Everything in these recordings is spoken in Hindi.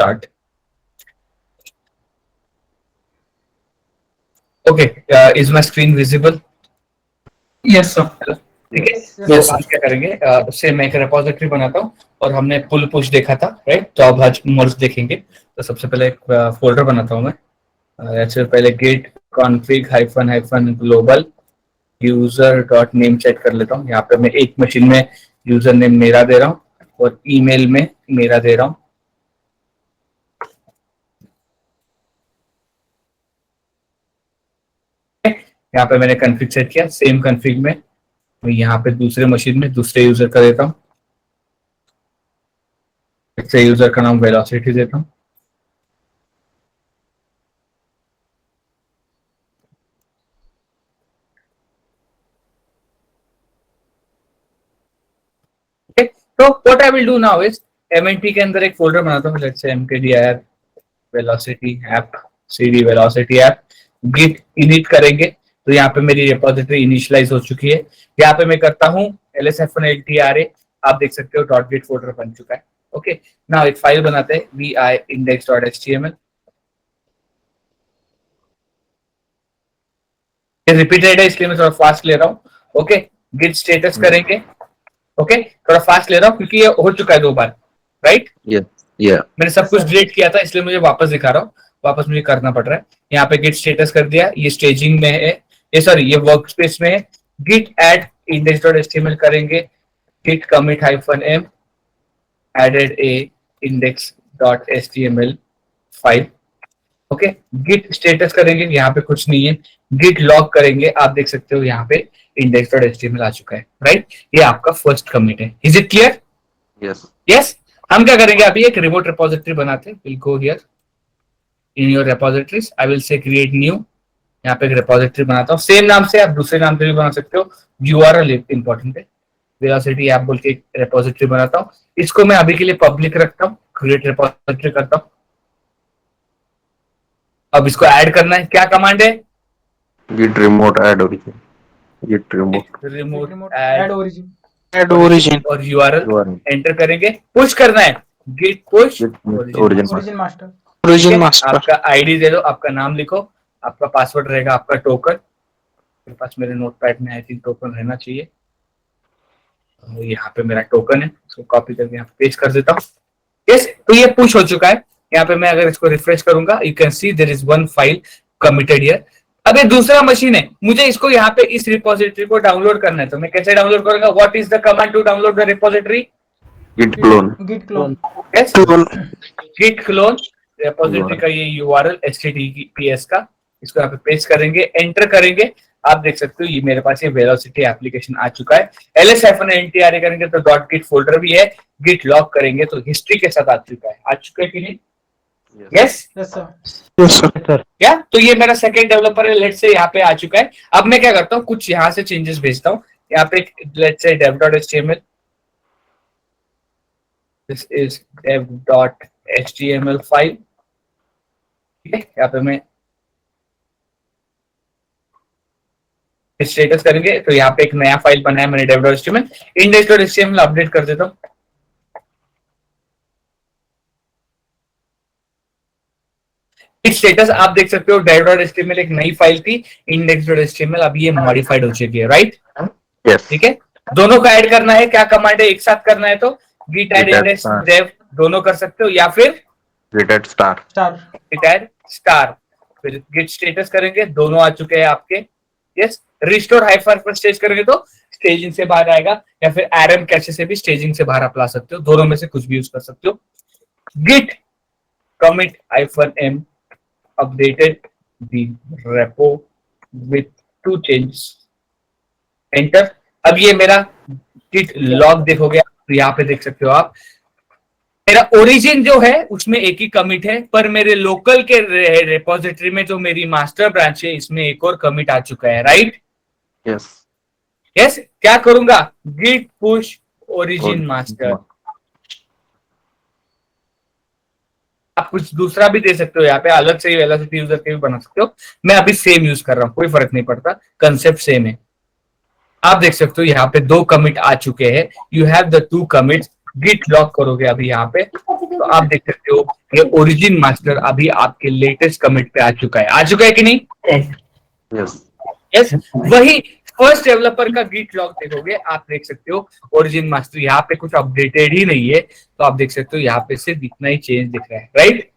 Start. Okay, is my screen visible? Yes sir. ठीक है। Yes. तो आज क्या करेंगे, उससे मैं एक रिपोजिटरी बनाता हूँ और हमने पुल पुश देखा था, राइट? तो अब आज मर्ज देखेंगे। तो सबसे पहले एक फोल्डर बनाता हूँ मैं। ऐसे पहले git config hyphen hyphen global user dot name set कर लेता हूँ। यहाँ पे मैं एक मशीन में यूजर नेम मेरा दे रहा हूँ और ईमेल में मेरा दे रहा हूँ। यहाँ पे मैंने कन्फिग सेट किया। सेम कन्फिग में मैं यहाँ पे दूसरे मशीन में दूसरे यूजर का देता हूँ। इससे यूजर का नाम वेलोसिटी देता हूँ। तो what I will do now is MNT के अंदर एक फोल्डर बनाता हूँ। Let's say mkdir velocity app cd velocity app git init करेंगे। तो यहाँ पे मेरी रिपोजिटरी इनिशियलाइज हो चुकी है। यहाँ पे मैं करता हूँ ls-ltra। आप देख सकते हो डॉट गिट फोल्डर बन चुका है। ओके, नाउ एक फाइल बनाते हैं vi index.html। रिपीटेड है इसलिए मैं थोड़ा फास्ट ले रहा हूँ। ओके, गिट स्टेटस करेंगे। ओके, थोड़ा फास्ट ले रहा हूँ क्योंकि ये हो चुका है 2 बार, राइट? मैंने सब कुछ डिलीट किया था इसलिए मुझे वापस दिखा रहा हूँ। वापस मुझे करना पड़ रहा है। यहाँ पे गिट स्टेटस कर दिया। ये स्टेजिंग में है, ये सॉरी ये वर्क स्पेस में है। गिट एड index.html करेंगे। Git commit -m added a index.html file. Okay, git status करेंगे। यहाँ पे कुछ नहीं है। गिट लॉग करेंगे। आप देख सकते हो यहाँ पे index.html आ चुका है, राइट? ये आपका फर्स्ट कमिट है। Is it clear? यस। हम क्या करेंगे, अभी एक रिमोट रिपोजिटरी बनाते हैं। Will go here in your repositories. I will से क्रिएट न्यू। यहाँ पे एक रिपोजिटरी बनाता हूँ सेम नाम से। आप दूसरे नाम से भी बना सकते हो। यूआरएल इंपॉर्टेंट है। वेलोसिटी ऐप बोल के एक रिपोजिटरी बनाता हूँ। इसको मैं अभी के लिए पब्लिक रखता हूँ। क्रिएट रिपोजिटरी करता हूँ। अब इसको ऐड करना है। क्या कमांड है? git remote add origin git remote remote Add add origin. और यूआरएल URL एंटर करेंगे। पुश करना है git push git origin. origin master. Origin master. आपका आईडी दे दो, आपका नाम लिखो, आपका पासवर्ड रहेगा, आपका टोकन। मेरे पास मेरे नोटपैड में आई थिंक टोकन रहना चाहिए। यहाँ पे मेरा टोकन है, इसको कॉपी करके यहाँ पे पेस्ट कर देता हूँ। यस, तो ये पुश हो चुका है। यहाँ पे मैं अगर इसको रिफ्रेश करूंगा, you can see there is one file committed here. अब ये दूसरा मशीन है, मुझे इसको यहाँ पे इस रिपोजिटरी को डाउनलोड करना है। तो मैं कैसे डाउनलोड करूंगा? What is the command to download the repository? git clone Git clone. Yes, git clone repository का ये यूआरएल https का, इसको यहाँ पे पेस्ट करेंगे, एंटर करेंगे। आप देख सकते हो ये मेरे पास ये वेलोसिटी एप्लीकेशन आ चुका है। ls-ltra करेंगे तो डॉट गिट फोल्डर भी है। गिट लॉग करेंगे तो हिस्ट्री के साथ आ चुका है। आ चुका है कि नहीं? Yes Yes sir. Yes sir. या तो ये मेरा सेकंड डेवलपर है। लेट्स से यहाँ पे आ चुका है। अब मैं क्या करता हूँ, कुछ यहाँ से चेंजेस भेजता हूँ। यहाँ पे let's say dev.html, this is dev.html file. ठीक है, यहाँ पे मैं स्टेटस करेंगे तो यहाँ पे एक नया फाइल बना है मैंने dev.html। index.html अपडेट कर देता हूँ। स्टेटस आप देख सकते हो dev.html एक नई फाइल थी, index.html अभी ये मॉडिफाइड हो चुकी है, राइट? yes ठीक है, दोनों का ऐड करना है। क्या कमांड है? एक साथ करना है तो git add Git add index star. dev दोनों कर सकते हो, या फिर git add star Star. git add star। फिर git स्टेटस करेंगे, दोनों आ चुके हैं आपके। यस, रिस्टोर हाइफन पर स्टेज करेंगे तो स्टेजिंग से बाहर आएगा, या फिर rm कैचे से भी स्टेजिंग से बाहर आप ला सकते हो। दोनों में से कुछ भी यूज कर सकते हो। git commit -m updated the repo with 2 changes, enter. अब ये मेरा गिट लॉग देखोगे, यहाँ पे देख सकते हो आप, मेरा ओरिजिन जो है उसमें एक ही कमिट है, पर मेरे लोकल के रिपोजिटरी में जो मेरी मास्टर ब्रांच है इसमें एक और कमिट आ चुका है, राइट? yes यस, क्या करूंगा? Git push origin master. आप कुछ दूसरा भी दे सकते हो, यहाँ पे अलग से वेलोसिटी यूजर के भी बना सकते हो। मैं अभी सेम यूज कर रहा हूँ, कोई फर्क नहीं पड़ता, कंसेप्ट सेम है। आप देख सकते हो यहाँ पे 2 कमिट आ चुके हैं। You have the 2 commits git log करोगे अभी यहाँ पे, तो आप देख सकते हो ये ओरिजिन मास्टर अभी आपके लेटेस्ट कमिट पे आ चुका है कि नहीं? यस यस, वही फर्स्ट डेवलपर का गिट लॉग देखोगे, आप देख सकते हो ओरिजिन मास्टर यहाँ पे कुछ अपडेटेड ही नहीं है, तो आप देख सकते हो यहाँ पे सिर्फ इतना ही चेंज दिख रहा है, राइट?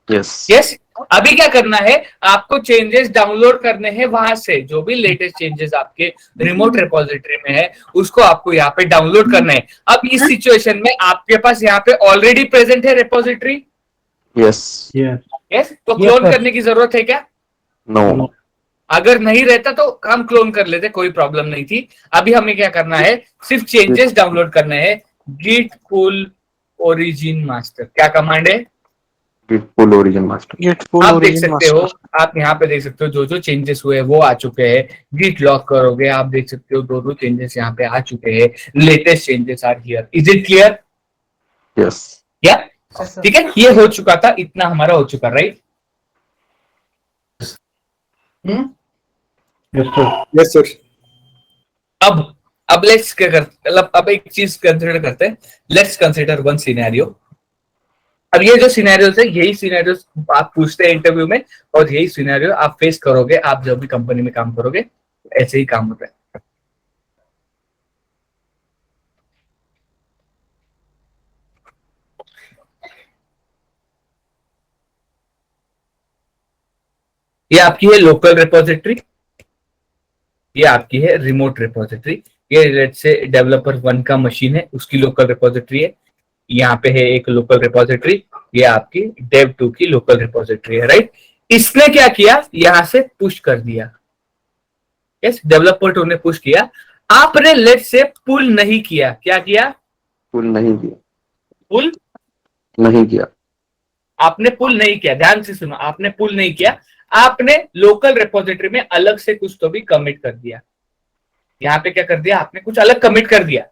यस यस, अभी क्या करना है, आपको चेंजेस डाउनलोड करने हैं वहां से, जो भी लेटेस्ट चेंजेस आपके रिमोट रिपोजिटरी में है उसको आपको यहाँ पे डाउनलोड करना है। अब इस सिचुएशन में आपके पास यहाँ पे ऑलरेडी प्रेजेंट है रिपोजिटरी, यस यस, तो क्लोन करने की जरूरत है क्या? नो अगर नहीं रहता तो हम क्लोन कर लेते, कोई प्रॉब्लम नहीं थी। अभी हमें क्या करना है, सिर्फ चेंजेस डाउनलोड करने हैं। गिट पुल ओरिजिन मास्टर, क्या कमांड है? गिट पुल ओरिजिन मास्टर। गेट फुल आप देख ओरिजिन सकते हो, मास्टर। आप यहाँ पे देख सकते हो जो जो चेंजेस हुए वो आ चुके हैं। गिट लॉक करोगे, आप देख सकते हो दो चेंजेस यहाँ पे आ चुके हैं। Latest changes are here. Is it clear? Yes या ठीक है, ये हो चुका था, इतना हमारा हो चुका, राइट? Yes sir. अब लेट्स क्या करते, मतलब अब एक चीज कंसिडर करते हैं। Let's consider one scenario. अब ये जो सिनेरियोस है, यही सिनेरियोस आप पूछते हैं इंटरव्यू में, और यही सिनेरियो आप फेस करोगे आप जब भी कंपनी में काम करोगे, ऐसे ही काम होता है। ये आपकी है लोकल रिपोजिटरी, ये आपकी है रिमोट रिपोजिटरी। ये लेट्स से डेवलपर 1 का मशीन है, उसकी लोकल रिपोजिटरी है। यहाँ पे है एक लोकल रिपोजिटरी, ये आपकी डेव 2 की लोकल रिपोजिटरी है, राइट? इसने क्या किया, यहां से पुश कर दिया। यस, डेवलपर 2 ने पुश किया, आपने लेट से पुल नहीं किया। क्या किया? पुल नहीं किया। पुल नहीं किया। आपने पुल नहीं किया, ध्यान से सुनो, आपने पुल नहीं किया, आपने लोकल रिपोजिटरी में अलग से कुछ तो भी कमिट कर दिया। यहाँ पे क्या कर दिया, आपने कुछ अलग कमिट कर दिया।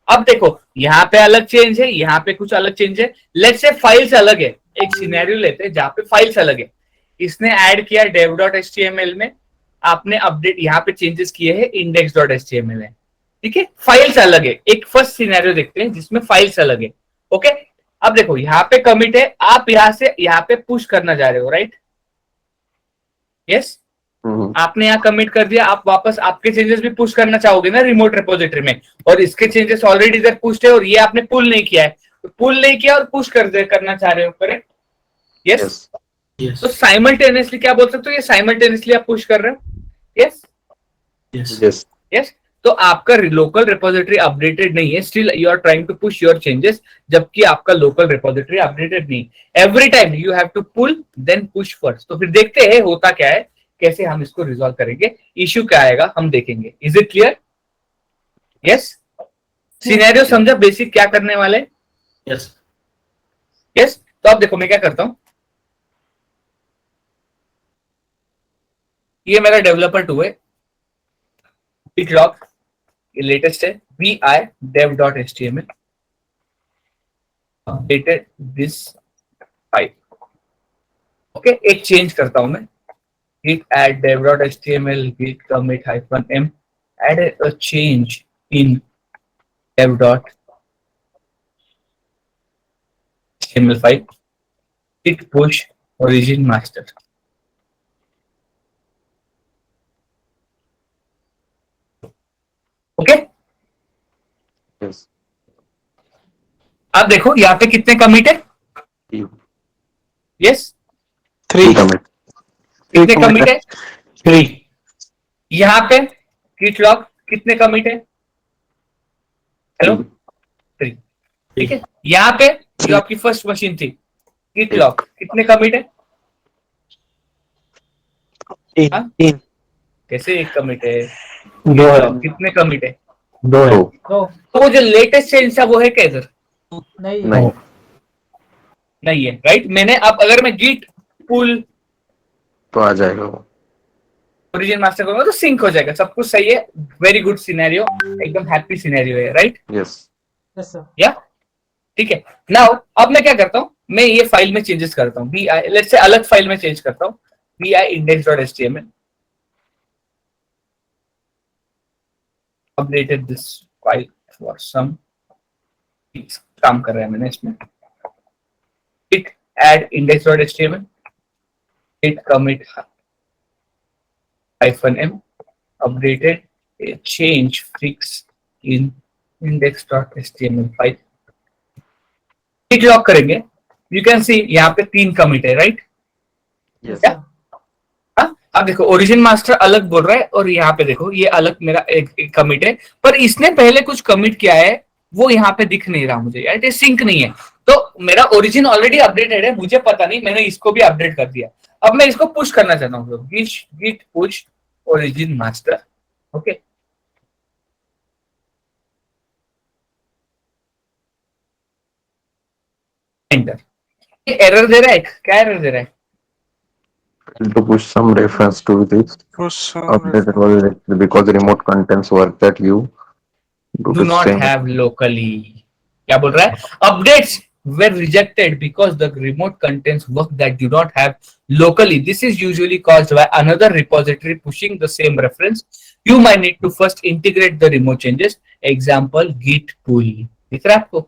अब देखो, यहाँ पे अलग चेंज है, यहाँ पे कुछ अलग चेंज है। लेट्स से फाइल्स अलग है, एक सिनेरियो लेते हैं जहां पे फाइल्स अलग है। इसने ऐड किया dev.html में, आपने अपडेट यहाँ पे चेंजेस किए हैं index.html में, ठीक है? फाइल्स अलग है। एक फर्स्ट सिनेरियो देखते हैं जिसमें फाइल्स अलग है, ओके? अब देखो, यहाँ पे कमिट है, आप यहाँ से यहाँ पे पुश करना जा रहे हो, राइट? यस, आपने यहाँ कमिट कर दिया, आप वापस आपके चेंजेस भी पुश करना चाहोगे ना रिमोट रिपोजिटरी में, और इसके चेंजेस ऑलरेडी इधर पुश है और ये आपने पुल नहीं किया है, तो पुल नहीं किया और पुश करना चाह रहे हो, करेक्ट? यस, तो साइमल्टेनियसली क्या बोल सकते हो, ये साइमल्टेनियसली आप पुश कर रहे हो। यस यस यस, तो आपका लोकल रिपोजिटरी अपडेटेड नहीं है, still you are trying to push your changes, जबकि आपका लोकल रिपोजिटरी अपडेटेड नहीं। Every time you have to pull then push first. तो फिर देखते हैं होता क्या है, कैसे हम इसको रिजॉल्व करेंगे, इश्यू क्या आएगा हम देखेंगे। Is it clear? Yes, scenario समझा, बेसिक क्या करने वाले? यस यस, तो अब देखो मैं क्या करता हूं, ये मेरा डेवलपर 2 है, गिट लॉग, ये लेटेस्ट है, vi dev.html updated this file, okay? एक चेंज करता हूं मैं, git add dev.html git commit -m add a change in dev.html file, git push origin master, okay? Yes अब देखो यहाँ पे कितने कमिट है? यस, 3 कितने कमिट है? 3 यहाँ पे git log कितने कमिट है? हेलो, 3, ठीक है? यहाँ पे जो आपकी फर्स्ट मशीन थी, git log कितने कमिट है? हाँ? 3 कैसे एक कमिट है? 2 कितने कमिट है? 2 है। तो तो वो जो लेटेस्ट चेंज था वो है क्या इधर? नहीं नहीं नहीं है, राइट? मैंने अब अगर मैं गिट पुल तो आ जाएगा वो। ओरिजिन मास्टर करूंगा तो सिंक हो जाएगा, सब कुछ सही है, वेरी गुड सिनेरियो, एकदम हैप्पी सिनेरियो है, राइट? Yes yes sir. या ठीक है। नाउ अब मैं क्या करता हूँ, मैं ये फाइल में चेंजेस करता हूँ, vi लेट्स से अलग फाइल में चेंज करता हूँ, vi index.html updated this file for some काम कर रहा है मैंने इसमें. Git add index.html, git commit -m updated a change fix in index.html file. git lock करेंगे. यू कैन सी यहाँ पे 3 कमिट है, राइट? यस क्या? सर. अब देखो ओरिजिन मास्टर अलग बोल रहा है और यहाँ पे देखो ये अलग मेरा एक कमिट है, पर इसने पहले कुछ कमिट किया है वो यहाँ पे दिख नहीं रहा मुझे यार, ये सिंक नहीं है. तो मेरा ओरिजिन ऑलरेडी अपडेटेड है, मुझे पता नहीं, मैंने इसको भी अपडेट कर दिया. अब मैं इसको पुश करना चाहता हूँ, git push origin master. Okay, enter. ये एरर दे रहा है, क्या एरर दे रहा है? To push some reference to this updated was rejected because the remote contents work that you Do not have locally. क्या बोल रहा है? Updates were rejected because the remote contents work that do not have locally. This is usually caused by another repository pushing the same reference. You might need to first integrate the remote changes. Example git pull. दिख रहा है आपको?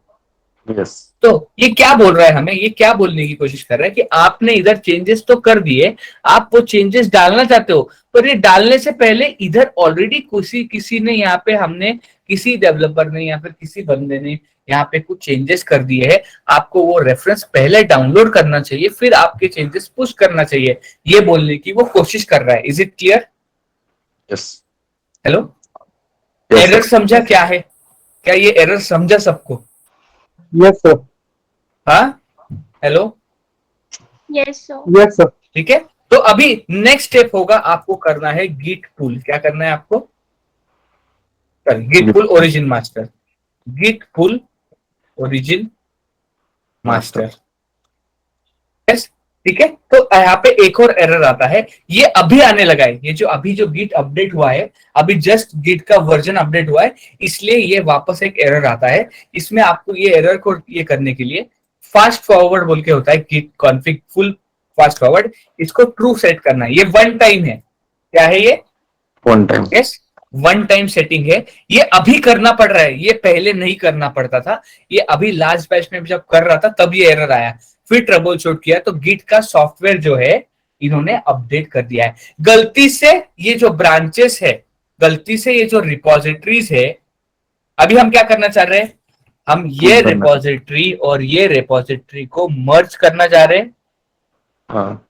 Yes. तो ये क्या बोल रहा है हमें? ये क्या बोलने की कोशिश कर रहा है कि आपने इधर चेंजेस तो कर दिए, आप वो चेंजेस डालना चाहते हो, पर ये डालने से पहले इधर ऑलरेडी किसी ने यहाँ पे हमने किसी डेवलपर ने या फिर किसी बंदे ने यहाँ पे कुछ चेंजेस कर दिए हैं. आपको वो रेफरेंस पहले डाउनलोड करना चाहिए, फिर आपके चेंजेस पुश करना चाहिए. ये बोलने की वो कोशिश कर रहा है. Is it clear? Yes. Hello, Yes, error sir. समझा क्या है? क्या ये एरर समझा सबको? Yes, sir. हाँ, hello, Yes, sir. Yes, sir. ठीक है. तो अभी नेक्स्ट स्टेप होगा, आपको करना है गिट पुल. क्या करना है आपको? गिट पुल ओरिजिन मास्टर. गिट पुल ओरिजिन मास्टर. यस, ठीक है. तो यहाँ पे एक और एरर आता है, ये अभी आने लगा है. ये जो गिट अपडेट हुआ है, अभी जस्ट गिट का वर्जन अपडेट हुआ है, इसलिए ये वापस एक एरर आता है. इसमें आपको ये एरर को ये करने के लिए फास्ट फॉरवर्ड बोल के होता है, git config full fast forward. इसको ट्रू सेट करना है. ये वन टाइम है. क्या है ये? One time. Yes, one time setting है. ये अभी करना पड़ रहा है, ये पहले नहीं करना पड़ता था. ये अभी लास्ट बैच में जब कर रहा था तब ये एरर आया, फिर ट्रबल शूट किया तो गिट का सॉफ्टवेयर जो है इन्होंने अपडेट कर दिया है. गलती से ये जो ब्रांचेस है, गलती से ये जो रिपोजिटरीज है, अभी हम क्या करना चाह रहे हैं? हम ये रिपोजिटरी और ये रिपोजिटरी को मर्ज करना चाह रहे हैं. हाँ.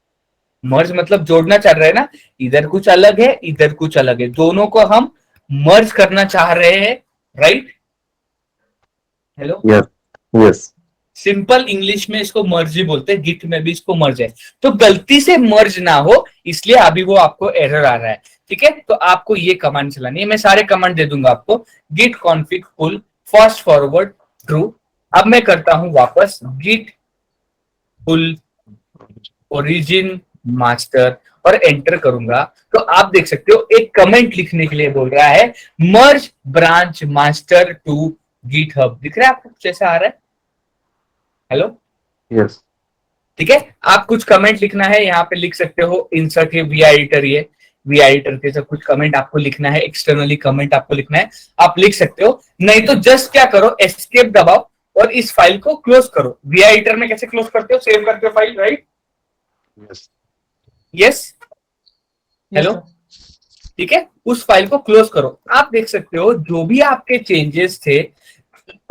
मर्ज मतलब जोड़ना चाह रहे हैं ना. इधर कुछ अलग है, इधर कुछ अलग है, दोनों को हम मर्ज करना चाह रहे हैं, right? Hello, Yes. Yes. Simple English में इसको मर्ज ही बोलते हैं, गिट में भी इसको मर्ज है. तो गलती से मर्ज ना हो इसलिए अभी वो आपको एरर आ रहा है. ठीक है, तो आपको ये कमांड चलानी है. मैं सारे कमांड दे दूंगा आपको. गिट कॉन्फिग पुल फास्ट फॉरवर्ड ट्रू. अब मैं करता हूं वापस गिट पुल ओरिजिन मास्टर और एंटर करूंगा, तो आप देख सकते हो एक कमेंट लिखने के लिए बोल रहा है मर्ज ब्रांच मास्टर टू गिटहब. दिख रहा है आपको कुछ ऐसा आ रहा है? Hello, Yes. ठीक है. आप कुछ कमेंट लिखना है, यहाँ पे लिख सकते हो इंसर्ट है वी एडिटर. ये वी एडिटर के सब कुछ कमेंट आपको लिखना है, एक्सटर्नली कमेंट आपको लिखना है, आप लिख सकते हो. नहीं तो जस्ट क्या करो, एस्केप दबाओ और इस फाइल को क्लोज करो. वी एडिटर में कैसे क्लोज करते हो? सेव करते हो file, right? Yes. Yes, hello, ठीक है. उस फाइल को क्लोज करो. आप देख सकते हो जो भी आपके चेंजेस थे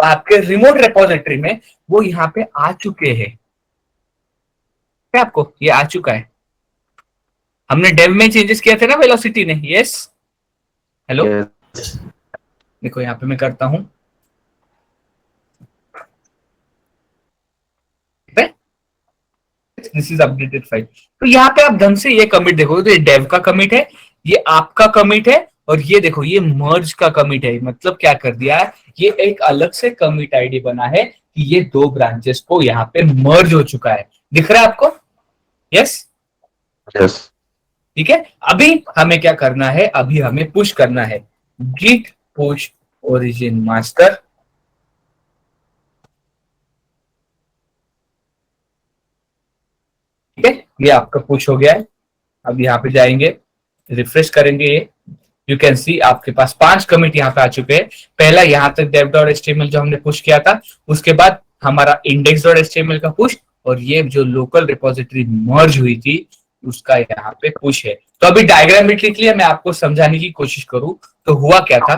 आपके रिमोट रिपोजिटरी में, वो यहाँ पे आ चुके हैं. क्या आपको ये आ चुका है? हमने डेव में चेंजेस किया थे ना वेलोसिटी ने. Yes, hello, Yes. देखो यहाँ पे मैं करता हूं. This is updated file. तो यहाँ पे आप ढंग से ये कमिट देखो, तो ये डेव का कमिट है, ये आपका कमिट है, और ये देखो ये मर्ज का कमिट है. मतलब क्या कर दिया है, ये एक अलग से कमिट आईडी बना है कि ये दो ब्रांचेस को यहाँ पे मर्ज हो चुका है. दिख रहा है आपको? Yes, Yes. ठीक है. अभी हमें क्या करना है? अभी हमें पुश करना है गिट पुश ओरिजिन मास्टर. ठीक है, ये आपका पुश हो गया है. अब यहाँ पे जाएंगे, रिफ्रेश करेंगे ये. यू कैन सी आपके पास 5 कमिट यहाँ पे आ चुके हैं। पहला यहाँ तक dev.html जो हमने पुश किया था, उसके बाद हमारा index.html का पुश, और ये जो लोकल रिपोजिटरी मर्ज हुई थी उसका यहाँ पे पुश है। तो अभी डायग्रामेट्रिकली मैं आपको समझाने की कोशिश करूं तो हुआ क्या था।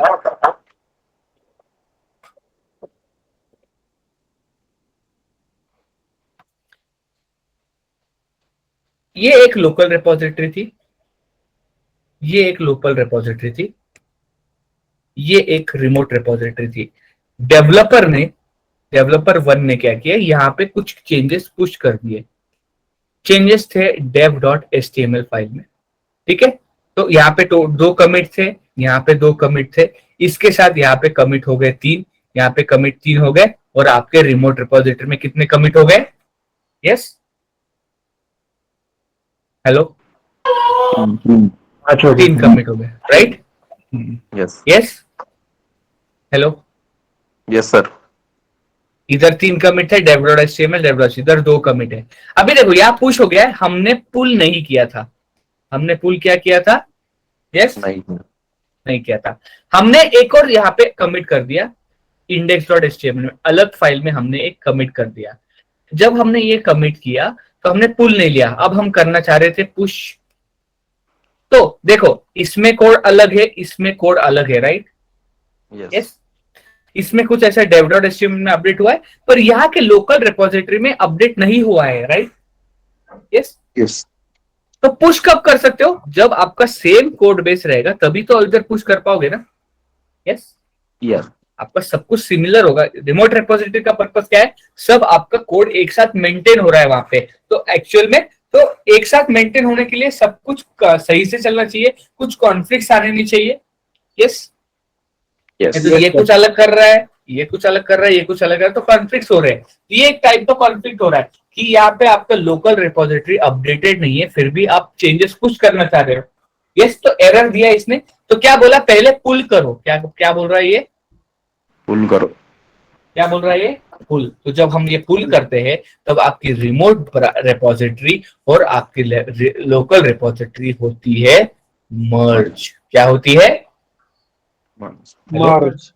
ये एक लोकल रिपोजिटरी थी, ये एक लोकल रिपोजिटरी थी, ये एक रिमोट रिपोजिटरी थी। डेवलपर 1 ने क्या किया, यहाँ पे कुछ चेंजेस पुश कर दिए। चेंजेस थे dev.html फाइल में, ठीक है। तो यहाँ पे तो 2 कमिट थे, यहाँ पे 2 कमिट थे, इसके साथ यहाँ पे कमिट हो गए 3, यहाँ पे कमिट 3 हो गए, और आपके रिमोट रिपोजिटरी में कितने कमिट हो गए? यस, हेलो, 3 कमिट हो गए, right? Yes yes, hello, yes sir. इधर 3 कमिट है, dev.html, इधर 2 कमिट है। अभी देखो यहाँ पुश हो गया है, हमने पुल नहीं किया था। हमने पुल क्या किया था? यस, नहीं किया था। हमने एक और यहाँ पे कमिट कर दिया index.html में, अलग फाइल में हमने एक कमिट कर दिया। जब हमने ये कमिट किया तो हमने पुल नहीं लिया, अब हम करना चाह रहे थे पुश। तो देखो इसमें कोड अलग है, इसमें कोड अलग है, राइट? यस, इसमें कुछ ऐसा dev.html में अपडेट हुआ है, पर यहाँ के लोकल रिपोजिटरी में अपडेट नहीं हुआ है, राइट? Yes yes. तो पुश कब कर सकते हो? जब आपका सेम कोड बेस रहेगा तभी तो इधर पुश कर पाओगे ना। Yes, yes. आपका सब कुछ सिमिलर होगा। रिमोट रिपोजिटरी का पर्पस क्या है? सब आपका कोड एक साथ मेंटेन हो रहा है वहां पे। तो एक्चुअल में तो एक साथ मेंटेन होने के लिए सब कुछ सही से चलना चाहिए, कुछ कॉन्फ्लिक्ट्स आने नहीं चाहिए। यस, तो ये कुछ अलग कर रहा है, ये कुछ अलग कर रहा है, ये कुछ अलग कर रहा है, तो कॉन्फ्लिक्ट्स हो रहे हैं। ये एक टाइप का कॉन्फ्लिक्ट हो रहा है कि यहाँ पे आपका लोकल रिपोजिटरी अपडेटेड नहीं है, फिर भी आप चेंजेस पुश करना चाह रहे हो। यस, तो एरर दिया इसने। तो क्या बोला? पहले पुल करो। क्या बोल रहा है ये? पुल करो। क्या बोल रहा है ये? पुल। तो जब हम ये पुल करते हैं तब आपकी रिमोट रिपोजिटरी और आपकी लोकल रिपोजिटरी होती है मर्ज। क्या होती है? मर्ज।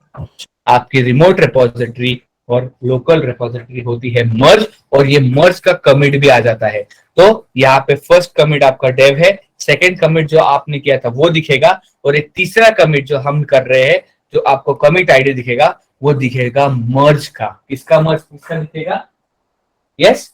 आपकी रिमोट रिपोजिटरी और लोकल रिपोजिटरी होती है मर्ज, और ये मर्ज का कमिट भी आ जाता है। तो यहाँ पे फर्स्ट कमिट आपका डेव है, सेकंड कमिट जो आपने किया था वो दिखेगा, और एक तीसरा कमिट जो हम कर रहे हैं, जो आपको कमिट आईडी दिखेगा, वो दिखेगा मर्ज का। किसका मर्ज? किसका दिखेगा? यस,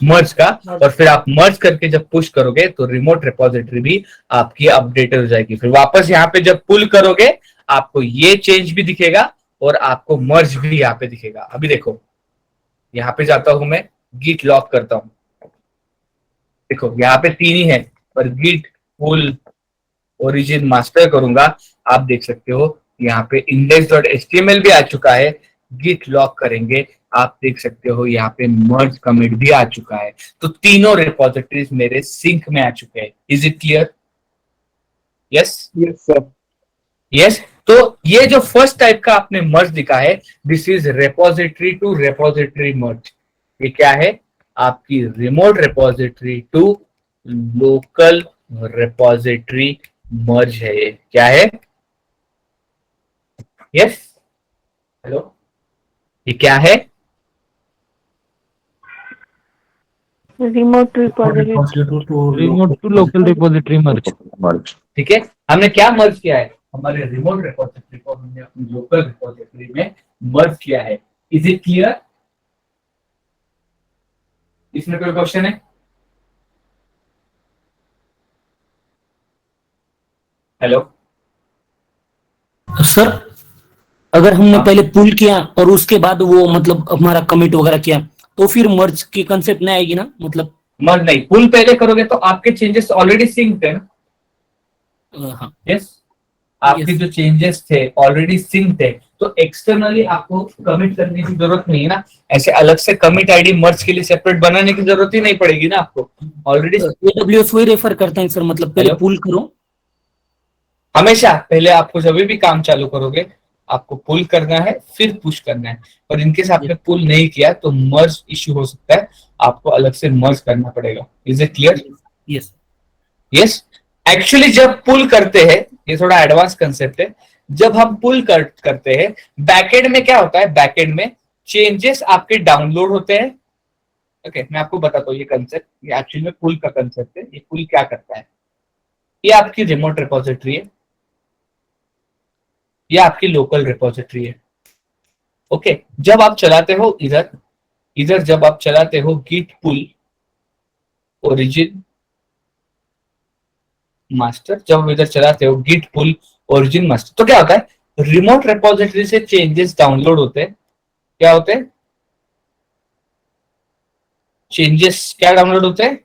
मर्ज का। और फिर आप मर्ज करके जब पुश करोगे तो रिमोट रिपोजिटरी भी आपकी अपडेटेड हो जाएगी। फिर वापस यहाँ पे जब पुल करोगे आपको ये चेंज भी दिखेगा और आपको मर्ज भी यहाँ पे दिखेगा। अभी देखो यहाँ पे जाता हूं मैं, गिट लॉक करता हूं। देखो यहाँ पे 3 ही है, पर गिट पुल ओरिजिन मास्टर करूंगा, आप देख सकते हो यहाँ पे index.html भी आ चुका है। गिट लॉक करेंगे, आप देख सकते हो यहाँ पे मर्ज कमिट भी आ चुका है। तो तीनों रिपोजिटरीज मेरे सिंक में आ चुके हैं। Is it clear? Yes, yes sir. Yes. तो ये जो फर्स्ट टाइप का आपने मर्ज दिखा है, this is repository to repository merge. ये क्या है? आपकी remote repository to local repository merge है। ये क्या है? यस, हेलो, ये क्या है? Remote repository. Remote to local repository merge. ठीक है, हमने क्या मर्ज किया है? हमारे रिमोट रिपोजिटरी को हमने अपनी लोकल रिपोजिटरी में मर्ज किया है। Is it clear? इसमें कोई क्वेश्चन है? हेलो सर, अगर हमने पहले पुल किया और उसके बाद वो मतलब हमारा कमिट वगैरह किया तो फिर मर्ज की कंसेप्ट नहीं आएगी ना? मतलब मर्ज नहीं, पुल पहले करोगे तो आपके चेंजेस ऑलरेडी सिंक्ड है ना। हाँ, यस, आपके जो चेंजेस थे ऑलरेडी सिंक्ड है, तो एक्सटर्नली आपको कमिट करने की जरूरत नहीं है ना। ऐसे अलग से कमिट आईडी मर्ज के लिए सेपरेट बनाने की जरूरत ही नहीं पड़ेगी ना आपको, ऑलरेडी। AWS वही रेफर करते हैं सर, मतलब पहले पुल करो। हमेशा पहले आपको जब भी काम चालू करोगे आपको पुल करना है, फिर पुश करना है। और इनकेस आपने पुल नहीं किया तो मर्ज इश्यू हो सकता है, आपको अलग से मर्ज करना पड़ेगा। Is it clear? Yes. Yes, actually जब पुल करते हैं ये थोड़ा एडवांस कंसेप्ट है। जब हम पुल करते हैं बैकएंड में क्या होता है, बैकएंड में चेंजेस आपके डाउनलोड होते हैं। ओके, मैं आपको बताता हूँ ये कंसेप्ट, ये एक्चुअली में पुल का कंसेप्ट है। ये पुल क्या करता है, ये आपकी रिमोट रिपोजिटरी है, ये आपकी लोकल रिपोजिटरी है। ओके, जब आप चलाते हो इधर जब आप चलाते हो गिट पुल ओरिजिन मास्टर, जब आप इधर चलाते हो गिट पुल ओरिजिन मास्टर, तो क्या होता है, रिमोट रिपोजिटरी से चेंजेस डाउनलोड होते हैं। क्या होते हैं चेंजेस, क्या डाउनलोड होते हैं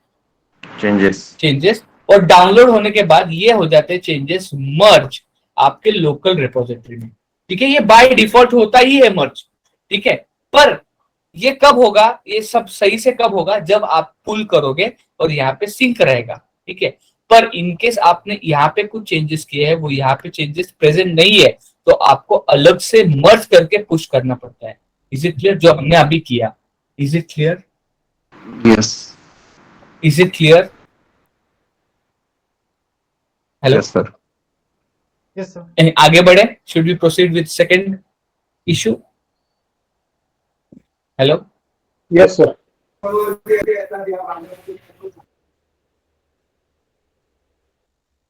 चेंजेस, और डाउनलोड होने के बाद ये हो जाते हैं चेंजेस मर्ज आपके लोकल रिपोजिटरी में। ठीक है, ये बाय डिफॉल्ट होता ही है मर्ज। ठीक है, पर ये कब होगा, ये सब सही से कब होगा, जब आप पुल करोगे और यहाँ पे सिंक रहेगा। ठीक है, पर इनकेस आपने यहाँ पे कुछ चेंजेस किए हैं, वो यहाँ पे चेंजेस प्रेजेंट नहीं है, तो आपको अलग से मर्ज करके पुश करना पड़ता है। इज इट क्लियर जो हमने अभी किया? Is it clear? Yes. Is it clear? Hello Yes, sir. Yes, sir. आगे बढ़े, should we proceed with second issue? Hello Yes, sir.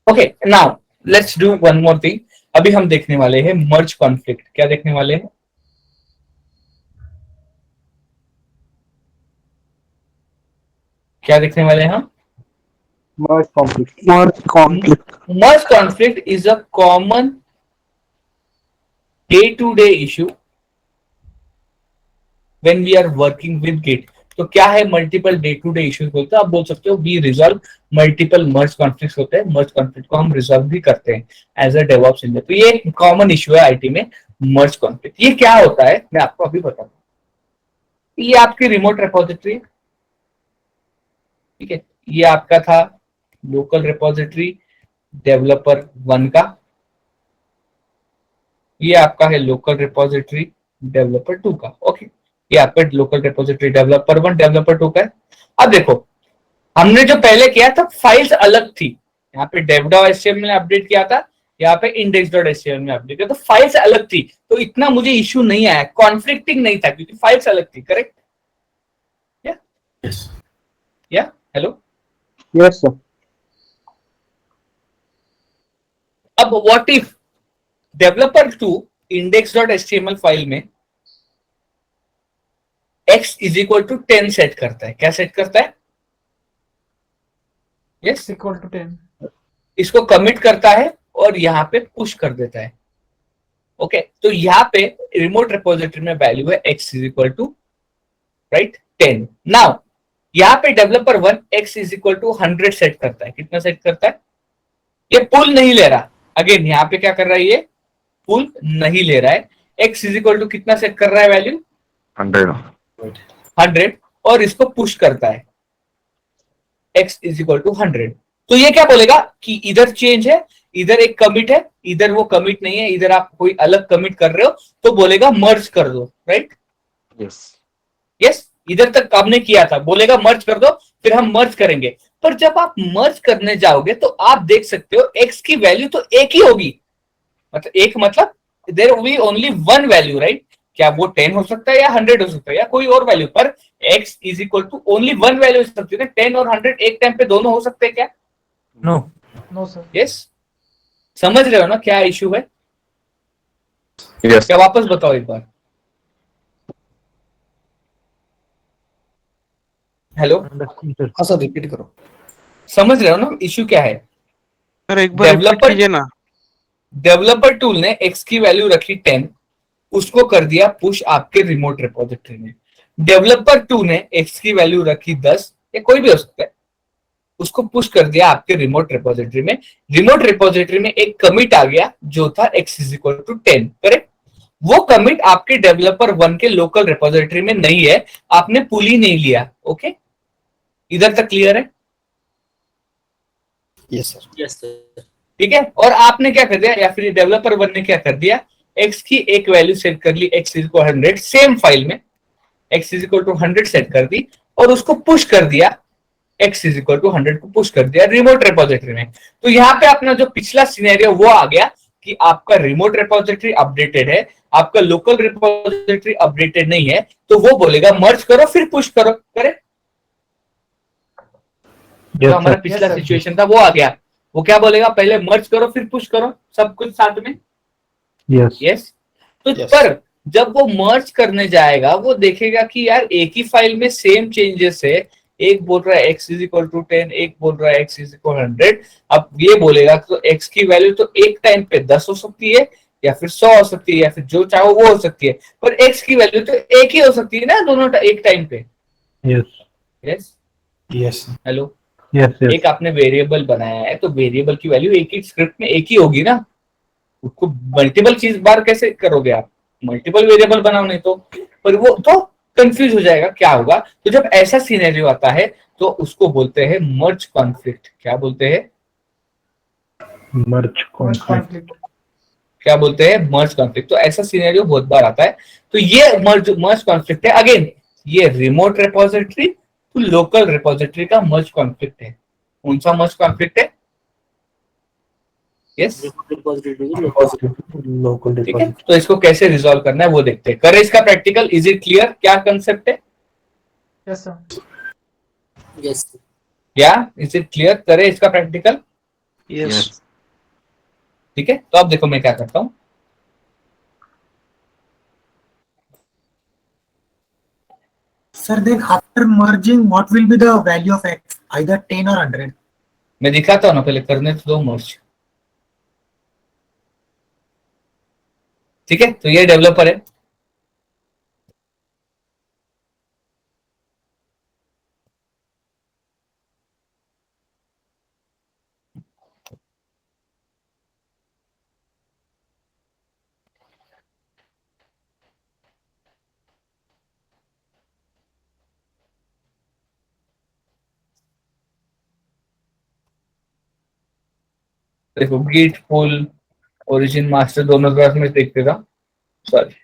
Okay, now let's do one more thing. अभी हम देखने वाले हैं मर्ज कॉन्फ्लिक्ट। क्या देखने वाले हैं? क्या देखने वाले हैं हम? Merge conflict. Merge conflict is a common day-to-day issue when we are working with Git. तो क्या है multiple day to day issues बोलते हैं, आप बोल सकते हो we resolve multiple merge conflicts होते हैं। मर्ज कॉन्फ्लिक्ट को हम रिजॉल्व भी करते हैं एज अ डेवऑप्स इंजीनियर। तो ये एक कॉमन इश्यू है आईटी में, मर्ज कॉन्फ्लिक्ट। ये क्या होता है मैं आपको अभी बताऊं। ये आपकी रिमोट रिपोजिटरी, ठीक है, ये आपका था लोकल रिपोजिटरी डेवलपर 1 का, ये आपका है लोकल रिपोजिटरी डेवलपर 2 का। ओके, ये आपका लोकल रिपोजिटरी डेवलपर 1 डेवलपर 2 का है। अब देखो, हमने जो पहले किया था फाइल्स अलग थी, यहाँ पे dev.html में अपडेट किया था, यहाँ पे index.html में अपडेट किया, तो फाइल्स अलग थी, तो इतना मुझे इश्यू नहीं आया, कॉन्फ्लिक्टिंग नहीं था क्योंकि फाइल्स अलग थी। करेक्ट? या हेलो? Yes, sir. अब what if developer 2 index.html file में x is equal to 10 set करता है। क्या सेट करता है? Yes, Equal to 10. इसको कमिट करता है और यहाँ पे पुश कर देता है। ओके, तो यहाँ पे रिमोट रिपोजिटरी में वैल्यू है x is equal to right 10। Now यहाँ पे developer 1 x is equal to 100 set करता है। कितना सेट करता है? ये पुल नहीं ले रहा। अगेन यहाँ पे क्या कर रहा है, ये पुल नहीं ले रहा है। x इज इक्वल टू कितना सेट कर रहा है वैल्यू? 100 और इसको पुश करता है x इज इक्वल टू 100। तो ये क्या बोलेगा कि इधर चेंज है, इधर एक कमिट है, इधर वो कमिट नहीं है, इधर आप कोई अलग कमिट कर रहे हो, तो बोलेगा मर्ज कर दो। राइट? यस, इधर तक आपने किया था, बोलेगा मर्ज कर दो, फिर हम मर्ज करेंगे। पर जब आप मर्ज करने जाओगे तो आप देख सकते हो x की वैल्यू तो एक ही होगी, मतलब एक मतलब there will be only one value. Right? क्या वो 10 हो सकता है या 100 हो सकता है या कोई और वैल्यू, पर x is equal to only one value हो सकती है। 10 और 100 एक टाइम पे दोनों हो सकते हैं क्या? नो। No, sir. यस, समझ रहे हो ना क्या इश्यू है? Yes. क्या वापस बताओ एक बार। हेलो, हाँ सर, रिपीट करो. समझ रहे हो ना इश्यू क्या है? सर एक बार रिपीट कीजिए ना. डेवलपर टूल ने x की वैल्यू रखी 10, उसको कर दिया पुश आपके रिमोट रिपोजिटरी में। डेवलपर 2 ने x की वैल्यू रखी 10, या कोई भी हो सकता है, उसको पुश कर दिया आपके रिमोट रिपोजिटरी में। रिमोट रिपोजिटरी में एक कमिट आ गया जो था x is equal to 10। Correct? वो कमिट आपके डेवलपर 1 के लोकल रिपोजिटरी में नहीं है, आपने पुल ही नहीं लिया। ओके, इधर तक क्लियर है? Yes, sir. Yes sir. ठीक है, और आपने क्या कर दिया, या फिर डेवलपर 1 ने क्या कर दिया, x की एक वैल्यू सेट कर ली, x is equal 100, same file में x is equal to 100 set कर दी और उसको पुश कर दिया x इज इक्वल टू 100 को पुश कर दिया रिमोट रिपोजिटरी में। तो यहाँ पे अपना जो पिछला सिनेरियो वो आ गया कि आपका रिमोट रिपोजिटरी अपडेटेड है, आपका लोकल रिपोजिटरी अपडेटेड नहीं है, तो वो बोलेगा मर्ज करो फिर पुश करो। करे जो हमारा पिछला सिचुएशन था वो आ गया। वो क्या बोलेगा, पहले मर्ज करो फिर पुश करो सब कुछ साथ में। यस तो पर जब वो मर्ज करने जाएगा वो देखेगा कि यार एक ही फाइल में सेम चेंजेस है, एक बोल रहा है x इज इक्वल टू 10, एक बोल रहा है x इज इक्वल 100। अब ये बोलेगा तो x की वैल्यू तो एक टाइम पे 10 हो सकती है या फिर 100 हो सकती है या फिर जो चाहो वो हो सकती है, पर x की वैल्यू तो एक ही हो सकती है ना दोनों एक टाइम पे। यस यस हेलो एक आपने वेरिएबल बनाया है तो वेरिएबल की वैल्यू एक ही स्क्रिप्ट में एक ही होगी ना, उसको मल्टीपल चीज बार कैसे करोगे आप, मल्टीपल वेरिएबल बनाओ नहीं तो, पर वो तो कंफ्यूज हो जाएगा क्या होगा। तो जब ऐसा सिनेरियो आता है तो उसको बोलते हैं मर्ज कॉन्फ्लिक्ट। क्या बोलते हैं, मर्ज कॉन्फ्लिक्ट। क्या बोलते हैं, मर्ज कॉन्फ्लिक्ट। तो ऐसा सिनेरियो बहुत बार आता है। तो ये मर्ज कॉन्फ्लिक्ट है। अगेन ये रिमोट रिपोजिटरी तो लोकल रिपोजिटरी का मर्ज कॉन्फ्लिक्ट है। कौन सा मर्ज कॉन्फ्लिक्ट है, यस लोकल ठीक है। तो इसको कैसे रिजॉल्व करना है वो देखते हैं। करें इसका प्रैक्टिकल, इज इट क्लियर क्या कंसेप्ट है? यस सर यस क्या इज इट क्लियर, करें इसका प्रैक्टिकल। यस ठीक है तो अब देखो मैं क्या करता हूं, Sir, then after merging, what will be the value of x? Either 10 or 100? मैं दिखाता हूं ना, पहले करने तो दो मर्ज। ठीक है तो ये डेवलपर है, देखो गिट पुल ओरिजिन मास्टर दोनों क्लास में देखते था, सॉरी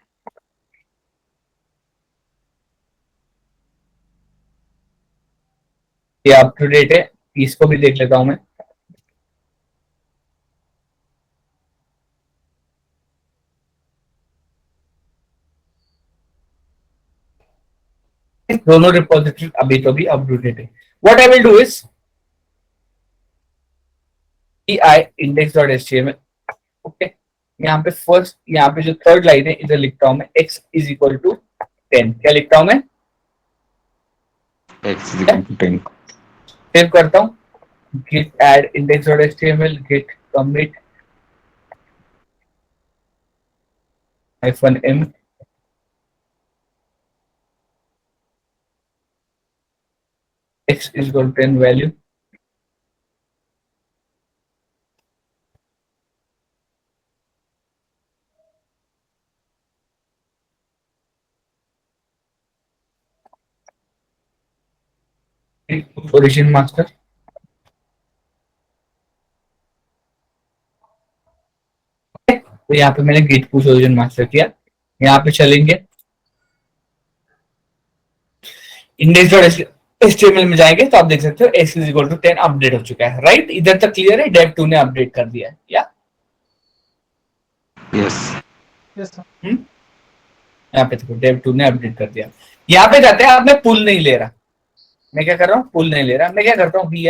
ये अप टू डेट है, इसको भी देख लेता हूं मैं। दोनों रिपोजिटरी अभी तो भी अप टू डेट है। What I will do is I index.html okay, यहाँ पे फर्स्ट, यहाँ पे जो थर्ड लाइन है इधर लिखता हूं मैं x इज इक्वल टू 10। क्या लिखता हूं मैं, x is equal to 10. Save करता हूं, git add index.html git commit -m x is equal to 10 value origin master। तो यहाँ पे मैंने git push origin master किया। यहाँ पे चलेंगे index.html में जाएंगे तो आप देख सकते हो x is equal to 10 update हो चुका है। राइट इधर तक क्लियर है, डेव 2 ने अपडेट कर दिया है या Yes. यस सर यहाँ पे देखो डेव 2 ने अपडेट कर दिया। यहाँ पे जाते हैं, अब मैं पुल नहीं ले रहा, मैं क्या कर रहा हूँ, पुल नहीं ले रहा, मैं क्या करता हूँ vi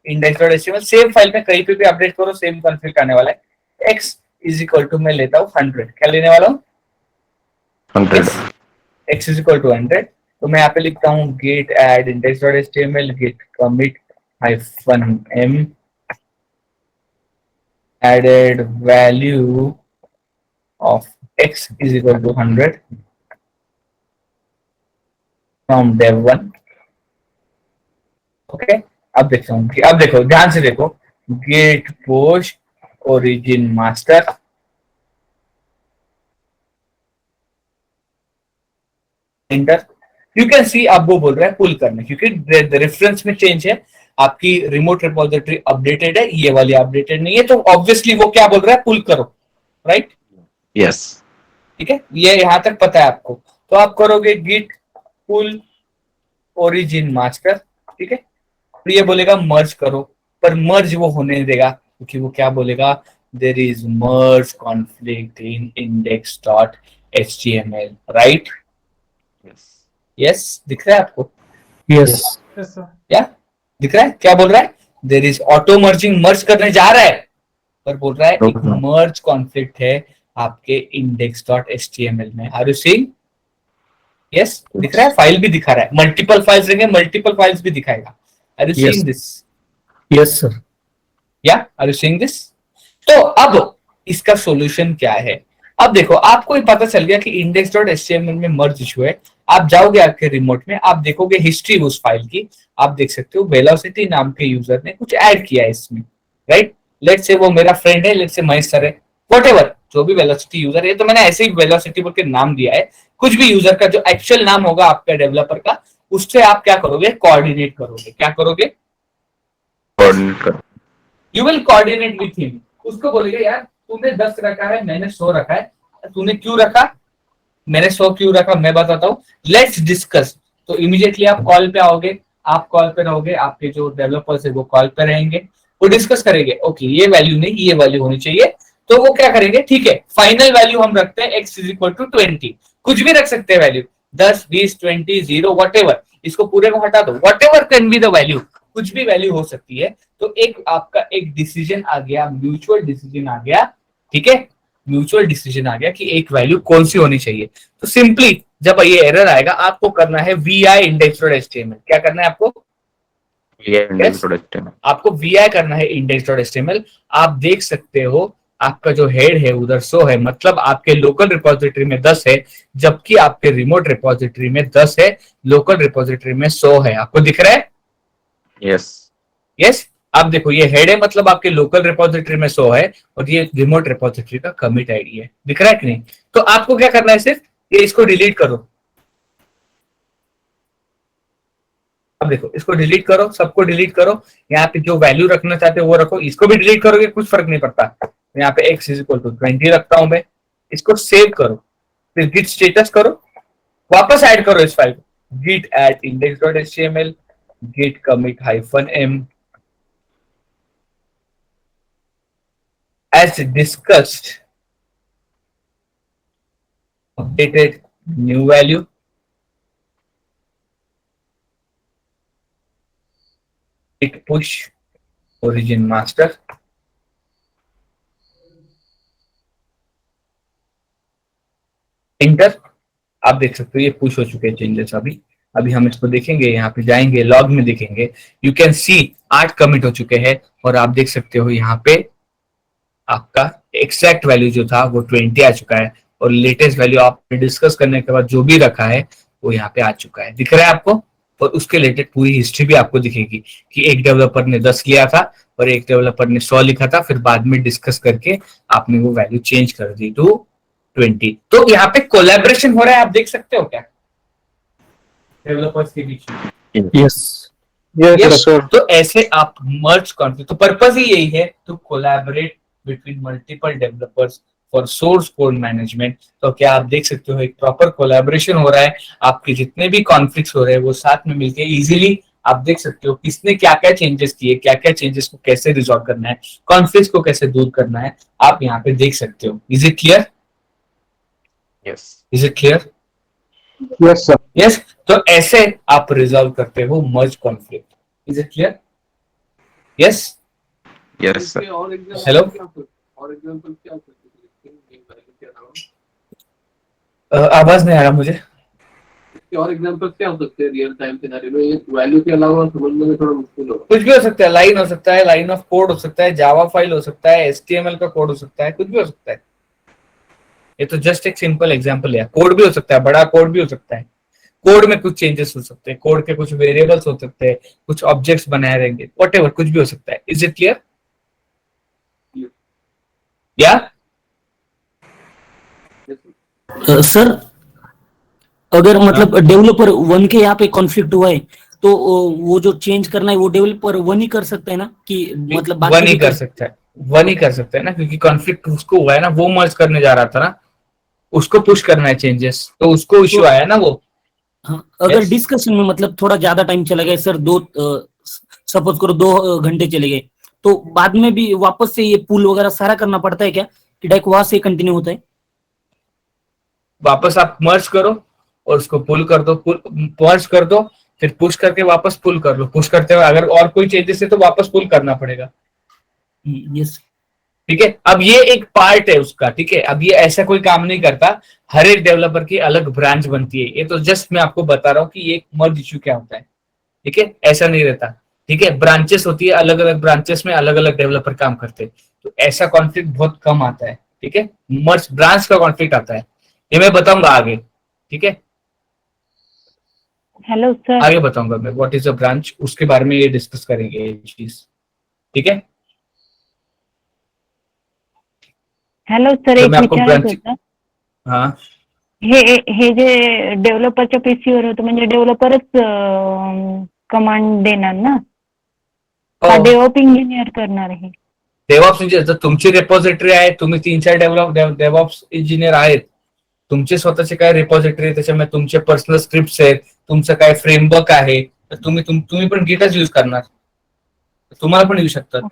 index.html सेम फाइल में कहीं पे भी अपडेट करो सेम कॉन्फ़िग आने वाला है। x इज इक्वल टू मैं लेता हूँ 100। क्या लेने वाला हूँ, 100. x is equal to 100। तो मैं यहाँ पे लिखता हूँ git add index.html git commit -m added value of x is equal to 100 from dev1। Okay अब देखता हूँ कि अब देखो ध्यान से देखो git push origin master inter. You can सी अब वो बोल रहा है पुल करने, क्योंकि रेफरेंस में चेंज है, आपकी रिमोट रिपोजिटरी अपडेटेड है, ये वाली अपडेटेड नहीं है, तो ऑब्वियसली वो क्या बोल रहा है, पुल करो। Right Yes. ठीक है, ये यहां तक पता है आपको। तो आप करोगे गिट पुल ओरिजिन मास्टर। ठीक है ये बोलेगा मर्ज करो, पर मर्ज वो होने नहीं देगा, क्योंकि वो क्या बोलेगा, there is merge conflict in index.html, right? Yes, दिख रहा है आपको? Yes. Yes, sir. क्या दिख रहा है? क्या बोल रहा है? देयर इज ऑटो मर्जिंग, मर्ज करने जा रहा है, पर बोल रहा है एक मर्ज कॉन्फ्लिक्ट है आपके index.html में। Are you seeing? यस, दिख रहा है? फाइल भी दिखा रहा है, मल्टीपल फाइल्स रहेंगे, मल्टीपल फाइल्स भी दिखाएगा। Are you seeing this? Yes, sir. या आर यू सीइंग दिस? तो अब इसका सॉल्यूशन क्या है? अब देखो, आपको ये पता चल गया कि index.html में मर्ज इशू है। आप जाओगे आपके रिमोट में, आप देखोगे हिस्ट्री उस फाइल की, आप देख सकते हो वेलोसिटी नाम के यूजर ने कुछ ऐड किया है इसमें, राइट? लेट्स से वो मेरा फ्रेंड है, लेट्स से महेश सर है, व्हाटएवर, जो भी वेलोसिटी यूजर है, तो मैंने ऐसे ही वेलोसिटी बोल के नाम दिया है। कुछ भी यूजर का जो एक्चुअल नाम होगा आपका डेवलपर का, उससे आप क्या करोगे? कोऑर्डिनेट करोगे। क्या करोगे? कोऑर्डिनेट कर। You will coordinate with him. उसको बोलेगा यार तूने 10 रखा है, मैंने 100 रखा है, तूने क्यों रखा, मैंने 100 क्यों रखा, मैं बताता हूँ, लेट्स डिस्कस। तो इमीडिएटली आप कॉल पे आओगे, आप कॉल पे रहोगे, आपके जो डेवलपर्स है वो कॉल पे रहेंगे, वो डिस्कस करेंगे, ओके ये वैल्यू नहीं, ये वैल्यू होनी चाहिए। तो वो क्या करेंगे, ठीक है फाइनल वैल्यू हम रखते हैं x इज इक्वल टू 20, कुछ भी रख सकते हैं वैल्यू, 10, 20, 20, 0, व्हाटएवर, इसको पूरे को हटा दो, whatever can be the value, कुछ भी वैल्यू हो सकती है। तो एक आपका एक डिसीजन आ गया, म्यूचुअल डिसीजन आ गया, ठीक है, म्यूचुअल डिसीजन आ गया कि एक वैल्यू कौन सी होनी चाहिए। तो सिंपली जब ये एरर आएगा, आपको करना है vi index.html। क्या करना है आपको? index.html। आपको vi करना है index.html। आप देख सकते हो आपका जो हेड है उधर 100 है, मतलब आपके लोकल रिपोजिटरी में 10 है, जबकि आपके रिमोट रिपोजिटरी में 10 है, लोकल रिपोजिटरी में 100 है। आपको दिख रहा है? यस। यस, आप देखो ये हेड है, मतलब आपके लोकल रिपोजिटरी में 100 है, और ये रिमोट रिपोजिटरी का कमिट आईडी है। दिख रहा है कि नहीं? तो आपको क्या करना है, सिर्फ ये इसको डिलीट करो। अब देखो, इसको डिलीट करो, सबको डिलीट करो, यहाँ पे जो वैल्यू रखना चाहते हो वो रखो, इसको भी डिलीट करोगे कुछ फर्क नहीं पड़ता। यहाँ पे x इज इक्वल टू 20 रखता हूं मैं, इसको सेव करो, फिर git स्टेटस करो, वापस ऐड करो इस फाइल को, git add index.html, git commit -m, as discussed, updated new value, git push origin master, inter. आप देख सकते हो ये पुश हो चुके हैं चेंजेस। अभी हम इसको देखेंगे, यहाँ पे जाएंगे, लॉग में देखेंगे, यू कैन सी 8 कमिट हो चुके हैं, और आप देख सकते हो यहाँ पे आपका एग्जैक्ट वैल्यू जो था वो 20 आ चुका है, और लेटेस्ट वैल्यू आपने डिस्कस करने के बाद जो भी रखा है वो यहाँ पे आ चुका है। दिख रहा है आपको? और उसके रिलेटेड पूरी हिस्ट्री भी आपको दिखेगी कि एक डेवलपर ने 10 लिया था और एक डेवलपर ने 100 लिखा था, फिर बाद में डिस्कस करके आपने वो वैल्यू चेंज कर दी टू 20। तो यहाँ पे कोलैबोरेशन हो रहा है, आप देख सकते हो क्या डेवलपर्स के बीच में? Yes. Yes, तो ऐसे आप मर्ज कॉन्फ्लिक्ट, तो पर्पस ही यही है to collaborate between multiple developers for source code management. तो क्या आप देख सकते हो एक प्रॉपर कोलैबोरेशन हो रहा है, आपके जितने भी कॉन्फ्लिक्ट्स हो रहे हैं वो साथ में मिलके इजीली आप देख सकते हो किसने क्या क्या चेंजेस किए, क्या क्या चेंजेस को कैसे रिजॉल्व करना है, कॉन्फ्लिक्ट्स को कैसे दूर करना है, आप यहाँ पे देख सकते हो। Is it clear? Yes. Is it clear? Yes, sir. Yes, तो ऐसे आप रिजॉल्व करते हो merge conflict. Is it clear? Yes, yes sir. Hello, आवाज नहीं आ रहा मुझे। और एग्जांपल क्या हो सकते हैं रियल टाइम सिनेरियो में? ये वैल्यू के अलावा समझने में थोड़ा मुश्किल होगा। कुछ भी हो सकता है, लाइन हो सकता है, लाइन ऑफ कोड हो सकता है, जावा फाइल हो सकता है, HTML का कोड हो सकता है, कुछ भी हो सकता है। ये तो जस्ट एक सिंपल एग्जांपल है। कोड भी हो सकता है, बड़ा कोड भी हो सकता है, कोड में कुछ चेंजेस हो सकते हैं, कोड के कुछ वेरिएबल्स हो सकते हैं, कुछ ऑब्जेक्ट्स बनाए रहेंगे, व्हाटएवर, कुछ भी हो सकता है। Is it clear? या सर अगर मतलब डेवलपर 1 के यहाँ पे कॉन्फ्लिक्ट हुआ है तो वो जो चेंज करना है वो डेवलपर 1 ही कर सकता है ना, कि मतलब बाकी वन ही कर सकता है, वन ही कर सकता है ना, क्योंकि कॉन्फ्लिक्ट उसको हुआ है ना, वो मर्ज करने जा रहा था ना, उसको पुश करना है चेंजेस, तो उसको इश्यू आया ना वो। हाँ, अगर Yes. डिस्कशन में मतलब थोड़ा ज्यादा टाइम चला गया सर, सपोज करो 2 घंटे चले गए, तो बाद में भी वापस से ये पुल वगैरह सारा करना पड़ता है क्या, कि डायरेक्ट वहां से कंटिन्यू होता है? वापस आप मर्ज करो और उसको पुल कर दो, मर्ज कर दो, फिर पुश करके वापस पुल कर लो, पुश करते हुए अगर और कोई चेंजेस है तो वापस पुल करना पड़ेगा। यस। ठीक है, अब ये एक पार्ट है उसका। ठीक है, अब ये ऐसा कोई काम नहीं करता, हर एक डेवलपर की अलग ब्रांच बनती है। ये तो जस्ट मैं आपको बता रहा हूँ कि ये मर्ज इश्यू क्या होता है। ठीक है, ऐसा नहीं रहता। ठीक है, ब्रांचेस होती है, अलग अलग ब्रांचेस में अलग अलग डेवलपर काम करते हैं, तो ऐसा कॉन्फ्लिक्ट बहुत कम आता है। ठीक है, मर्ज ब्रांच का कॉन्फ्लिक्ट आता है, ये मैं बताऊंगा आगे। ठीक है, हेलो सर। आगे बताऊंगा मैं व्हाट इज अ ब्रांच, उसके बारे में ये डिस्कस करेंगे ये चीज। ठीक है, हॅलो सर, तर एक मैं आपको विचारायचं branch- होतं. हाँ हे जे डेव्हलपरच्या पीसीवर होतं, म्हणजे डेव्हलपरच कमांड देणार ना, का हो. डेव्हलप इंजिनियर करणार हे? डेव्हऑप्स इंजिनियर, जर तुमची रेपॉझिटरी आहे, तुम्ही 3-4 डेव्हऑप्स इंजिनियर आहेत, तुमचे स्वतःचे काय रेपॉझिटरी आहे, त्याच्यामध्ये तुमचे पर्सनल स्क्रिप्ट्स आहेत, तुमचं काय फ्रेमवर्क आहे, तर तुम्ही पण गिटच यूज करणार, तुम्हाला पण येऊ शकतात.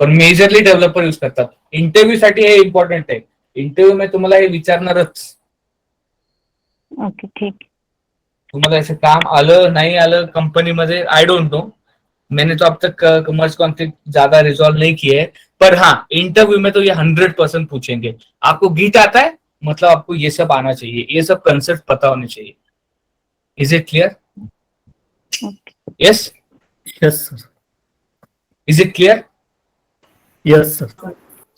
पण मेजरली डेव्हलपर यूज करतात. इंटरव्ह्यू साठी हे इम्पॉर्टंट आहे. इंटरव्ह्यू में तुम्हाला हे विचारणारच. ओके, ठीक. तुम्हाला ऐसे काम आलं नाही आलं कंपनीमध्ये, आई डोंट नो, मैंने तो अब तक कॉमर्स कॉन्फ्लिक्ट ज्यादा रिजॉल्व नहीं किए है, पर हाँ इंटरव्यू में तो ये 100% पूछेंगे, आपको गिट आता है, मतलब आपको ये सब आना चाहिए, ये सब कंसेप्ट पता होने चाहिए. Is it clear? Yes, yes sir, is it clear? Yes sir.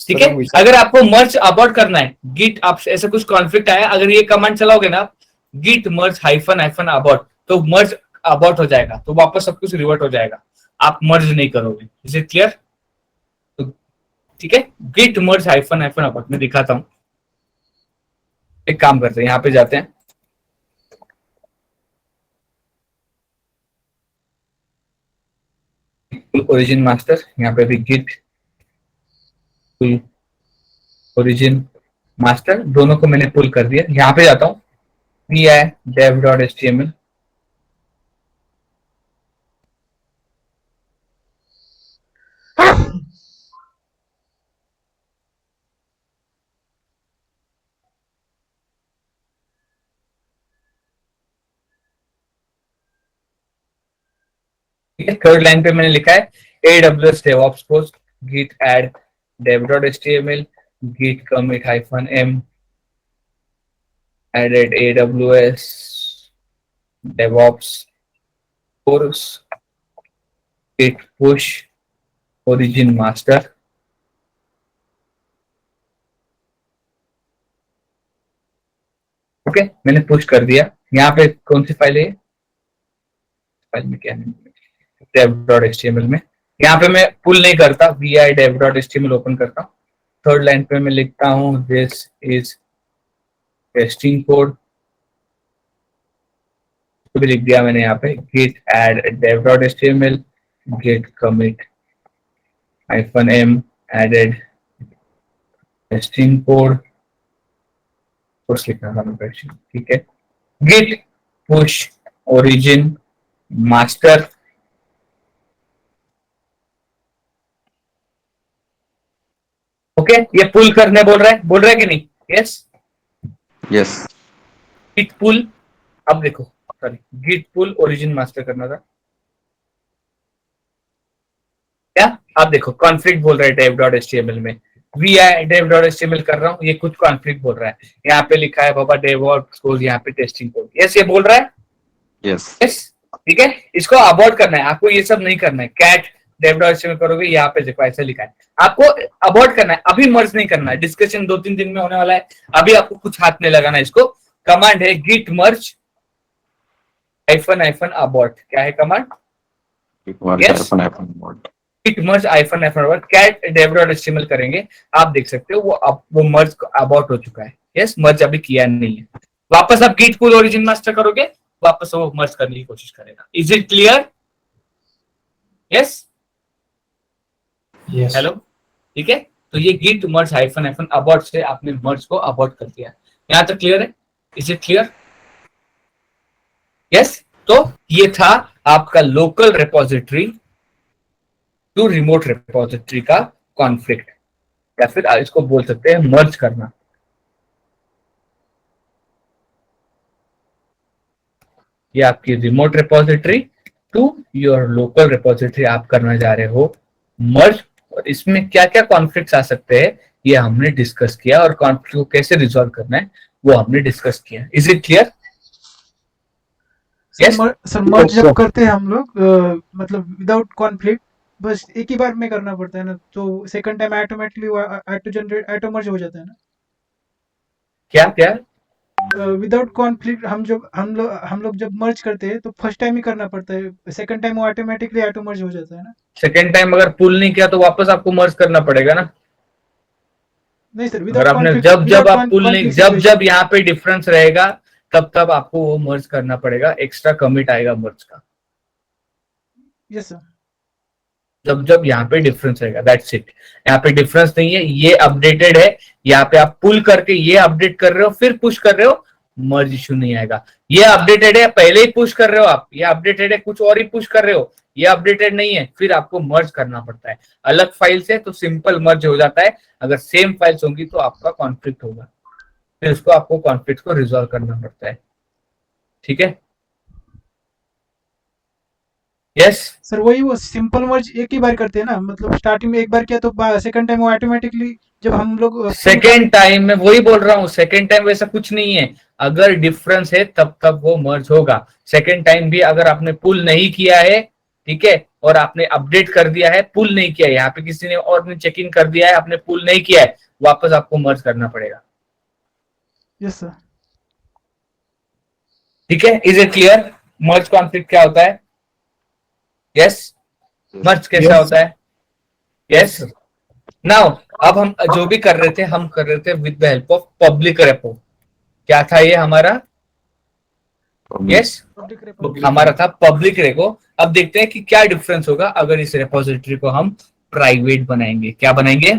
ठीक है, अगर आपको मर्ज अबॉर्ट करना है, गिट आप ऐसा कुछ कॉन्फ्लिक्ट आया, अगर ये कमांड चलाओगे ना, गिट मर्ज हाइफन अबॉर्ट, तो मर्ज अबॉर्ट हो जाएगा, तो वापस सब कुछ रिवर्ट हो जाएगा, आप मर्ज नहीं करोगे. Is it clear? ठीक है, गिट मर्ज हाइफन अबॉर्ट मैं दिखाता हूं. एक काम करते हैं, यहां पे जाते हैं, ओरिजिन मास्टर, यहाँ पे भी गिट ओरिजिन मास्टर, दोनों को मैंने पुल कर दिया. यहाँ पे जाता हूँ, vi dev.html, थर्ड लाइन पे मैंने लिखा है AWS DevOps post git add dev.html git commit -m added AWS DevOps course git push origin master. Okay, मैंने पुश कर दिया. यहाँ पे कौन सी फाइल है, फाइल में क्या है, dev.html में. यहाँ पे मैं पुल नहीं करता, vi dev.html ओपन करता हूँ. थर्ड लाइन पे मैं लिखता हूँ दिस इज टेस्टिंग कोड, तो भी लिख दिया मैंने यहाँ पे git add dev.html git commit -m added testing code, course लिखना था मैं. ठीक है, git push origin master. Okay, ये पुल करने बोल रहा है कि नहीं? Yes, Yes. गिट पुल. अब देखो, सॉरी, गिट पुल ओरिजिन मास्टर करना था क्या? आप देखो कॉन्फ्लिक्ट बोल रहा है dev.html में, vi dev.html कर रहा हूँ, ये कुछ कॉन्फ्लिक्ट बोल रहा है. यहाँ पे लिखा है बाबा DevOps कोड, यहाँ पे टेस्टिंग कोड. यस, ये बोल रहा है. Yes. यस, ठीक है, इसको अबॉर्ट करना है, आपको ये सब नहीं करना है. कैट dev.html करोगे, यहाँ पे देखो ऐसा लिखा है, आपको अबॉर्ट करना है, अभी मर्ज नहीं करना है. डिस्कशन 2-3 दिन में होने वाला है, अभी आपको कुछ हाथ नहीं लगाना है. इसको कमांड है git merge -, abort. क्या है command? Yes. git merge -, cat dev.html करेंगे, आप देख सकते हो वो मर्ज अबॉर्ट हो चुका है. यस, मर्ज अभी किया नहीं है. वापस आप git pull origin master करोगे, वापस वो मर्ज करने की कोशिश करेगा. Is it clear? Yes, Yes. Hello, ठीक है. तो ये git merge -, abort से आपने मर्ज को अबॉर्ट कर दिया. यहाँ तक क्लियर है? Is it clear? यस, तो ये था आपका local repository to remote repository का कॉन्फ्लिक्ट, या फिर इसको बोल सकते हैं मर्ज करना। ये आपकी remote repository to your local repository आप करना जा रहे हो मर्ज, और इसमें क्या क्या कॉन्फ्लिक्ट्स आ सकते हैं ये हमने डिस्कस किया, और कॉन्फ्लिक्ट को कैसे रिजॉल्व करना है वो हमने डिस्कस किया। Is it clear? Yes? Sir merge जब करते हैं हम लोग मतलब विदाउट कॉन्फ्लिक्ट बस एक ही बार में करना पड़ता है ना, तो second time automatically auto generate auto merge हो जाता है ना। क्या क्या विदाउट कॉन्फ्लिक्ट हम लोग जब मर्ज करते हैं तो फर्स्ट टाइम ही करना पड़ता है, सेकंड टाइम वो ऑटोमेटिकली ऑटो मर्ज हो जाता है ना। सेकेंड टाइम अगर पुल नहीं किया तो वापस आपको मर्ज करना पड़ेगा ना। नहीं सर, अगर आपने जब आप पुल नहीं, जब यहाँ पे डिफरेंस रहेगा तब आपको वो मर्ज करना पड़ेगा, एक्स्ट्रा कमिट आएगा मर्ज का। Yes sir. जब यहाँ पे डिफरेंस रहेगा, दैट्स इट। यहाँ पे डिफरेंस नहीं है, ये अपडेटेड है, यहाँ पे आप पुल करके ये अपडेट कर रहे हो फिर पुश कर रहे हो, मर्ज इशू नहीं आएगा। ये अपडेटेड है, पहले ही पुश कर रहे हो आप, ये अपडेटेड है कुछ और ही पुश कर रहे हो, ये अपडेटेड नहीं है, फिर आपको मर्ज करना पड़ता है। अलग फाइल से तो सिंपल मर्ज हो जाता है, अगर सेम फाइल्स होंगी तो आपका कॉन्फ्लिक्ट होगा, फिर उसको आपको कॉन्फ्लिक्ट को रिजॉल्व करना पड़ता है। ठीक है? यस सर वही वो सिंपल मर्ज एक ही बार करते हैं ना, मतलब स्टार्टिंग में एक बार किया तो सेकंड टाइम वो ऑटोमेटिकली जब हम लोग सेकेंड टाइम में वही बोल रहा हूँ, सेकेंड टाइम वैसा कुछ नहीं है, अगर डिफरेंस है तब वो मर्ज होगा। सेकेंड टाइम भी अगर आपने पुल नहीं किया है, ठीक है, और आपने अपडेट कर दिया है, पुल नहीं किया है, यहाँ पे किसी ने और ने चेक इन कर दिया है, आपने पुल नहीं किया है, वापस आपको मर्ज करना पड़ेगा। Yes sir. ठीक है? Is it clear merge conflict क्या होता है? यस मर्ज कैसा होता है? यस नाउ अब हम जो भी कर रहे थे हम कर रहे थे with the help of public repo. क्या था ये हमारा? यस हमारा था पब्लिक रेपो। अब देखते हैं कि क्या डिफरेंस होगा अगर इस रेपोजिटरी को हम प्राइवेट बनाएंगे। क्या बनाएंगे?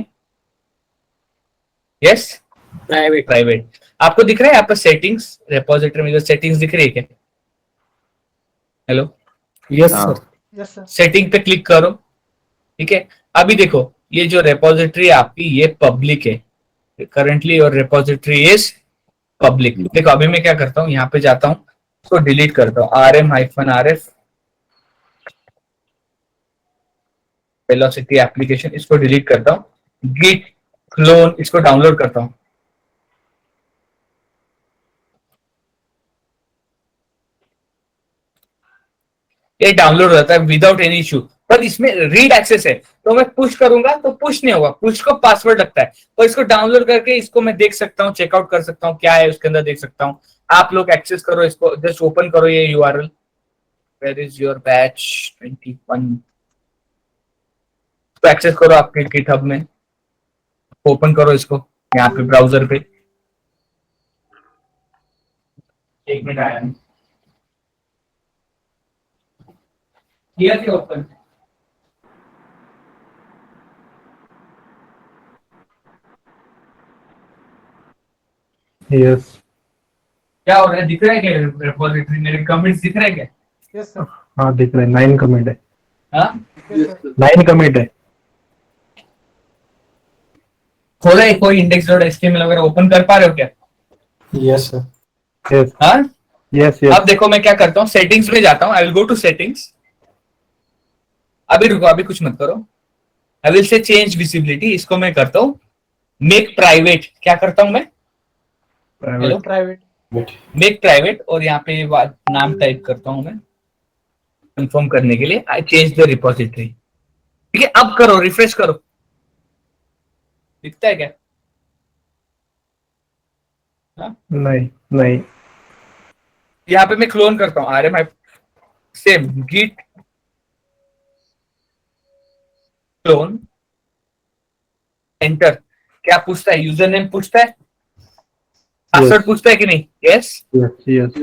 Yes private. आपको दिख रहा है यहाँ पर सेटिंग्स, रेपोजिटरी में जो सेटिंग्स दिख रही है क्या? Hello yes sir. Yes sir. Setting पे क्लिक करो। ठीक है, अभी देखो ये जो रेपोजिटरी है आपकी ये पब्लिक है करंटली, और रेपोजिटरी इज पब्लिक। देखो अभी मैं क्या करता हूँ, यहाँ पे जाता हूँ, इसको डिलीट करता हूँ, rm-rf वेलोसिटी एप्लीकेशन, इसको डिलीट करता हूँ, git क्लोन इसको डाउनलोड करता हूँ। ये डाउनलोड हो जाता है विदाउट एनी इशू, पर इसमें रीड एक्सेस है, तो मैं पुश करूंगा तो पुश नहीं होगा, पुश को पासवर्ड लगता है, तो इसको डाउनलोड करके इसको मैं देख सकता हूँ, चेकआउट कर सकता हूँ, क्या है उसके अंदर देख सकता हूँ। आप लोग एक्सेस करो इसको, जस्ट ओपन करो ये URL, where is your batch 21, तो एक्सेस करो आपके गिटहब में, ओपन करो इसको यहाँ पे ब्राउजर पे। एक मिनट आया किया क्या ओपन? यस क्या हो रहा है? दिख रहा है क्या रेपोजिटरी? मेरे कमेंट्स दिख रहे हैं क्या? Yes sir. हाँ दिख रहा है, 9 कमेंट है, हाँ 9 कमेंट है। हो रहा है कोई index.html वगैरह ओपन कर पा रहे हो क्या? Yes sir. यस हाँ यस यस। अब देखो मैं क्या करता हूँ, सेटिंग्स में जाता हूँ, I will go to settings. अभी रुको, अभी कुछ मत करो, I will say change visibility, इसको मैं करता हूँ मेक प्राइवेट। क्या करता हूँ मैं? Hello private. मेक प्राइवेट, और यहाँ पे नाम टाइप करता हूँ मैं कंफर्म करने के लिए, आई चेंज द रिपोजिटरी। ठीक है, अब करो, रिफ्रेश करो, दिखता है क्या? नहीं नहीं। यहाँ पे मैं क्लोन करता हूँ rm same git clone, enter. क्या पूछता है? यूजर नेम पूछता है, पासवर्ड पूछता है कि नहीं? Yes yes yes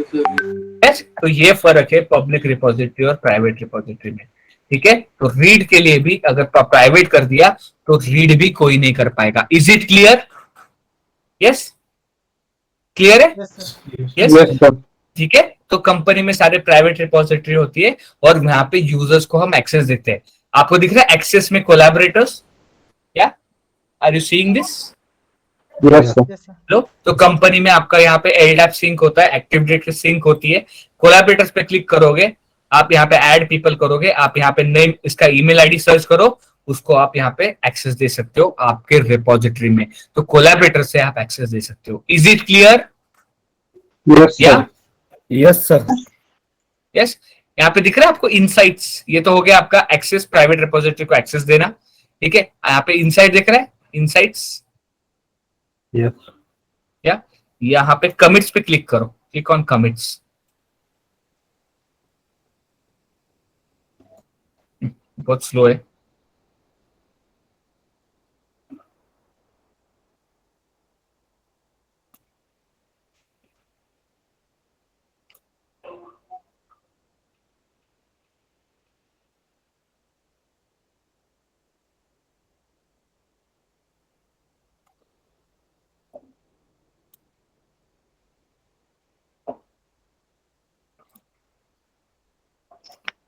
yes. तो ये फर्क है पब्लिक रिपोजिटरी और प्राइवेट रिपोजिटरी में। ठीक है, तो रीड के लिए भी अगर प्राइवेट कर दिया तो रीड भी कोई नहीं कर पाएगा। Is it clear? Yes clear है? Yes sir. यस ठीक है। तो कंपनी में सारे प्राइवेट रिपोजिटरी होती है और यहाँ पे यूजर्स को हम एक्सेस देते हैं। आपको दिख रहा है एक्सेस में कोलैबोरेटर्स, या are you seeing this? Yes, sir. Yes, sir. लो, तो कंपनी में आपका यहाँ पे LDAP सिंक होता है, एक्टिव डायरेक्टरी सिंक होती है। कोलैबोरेटर्स पे क्लिक करोगे, आप यहाँ पे ऐड पीपल करोगे, आप यहाँ पे नेम, इसका ईमेल आईडी सर्च करो, उसको आप यहाँ पे एक्सेस दे सकते हो आपके रिपोजिटरी में। तो कोलैबोरेटर से आप एक्सेस दे सकते हो। Is it clear? Yes, या sir. Yes, sir. यस, यहाँ पे दिख रहा है आपको इनसाइट्स। ये तो हो गया आपका एक्सेस, प्राइवेट रिपोजिटरी को एक्सेस देना, ठीक है। यहाँ पे इनसाइट दिख रहा है, इनसाइट्स, Yes. या यहाँ पे कमिट्स पे क्लिक करो, क्लिक ऑन कमिट्स। बहुत स्लो है।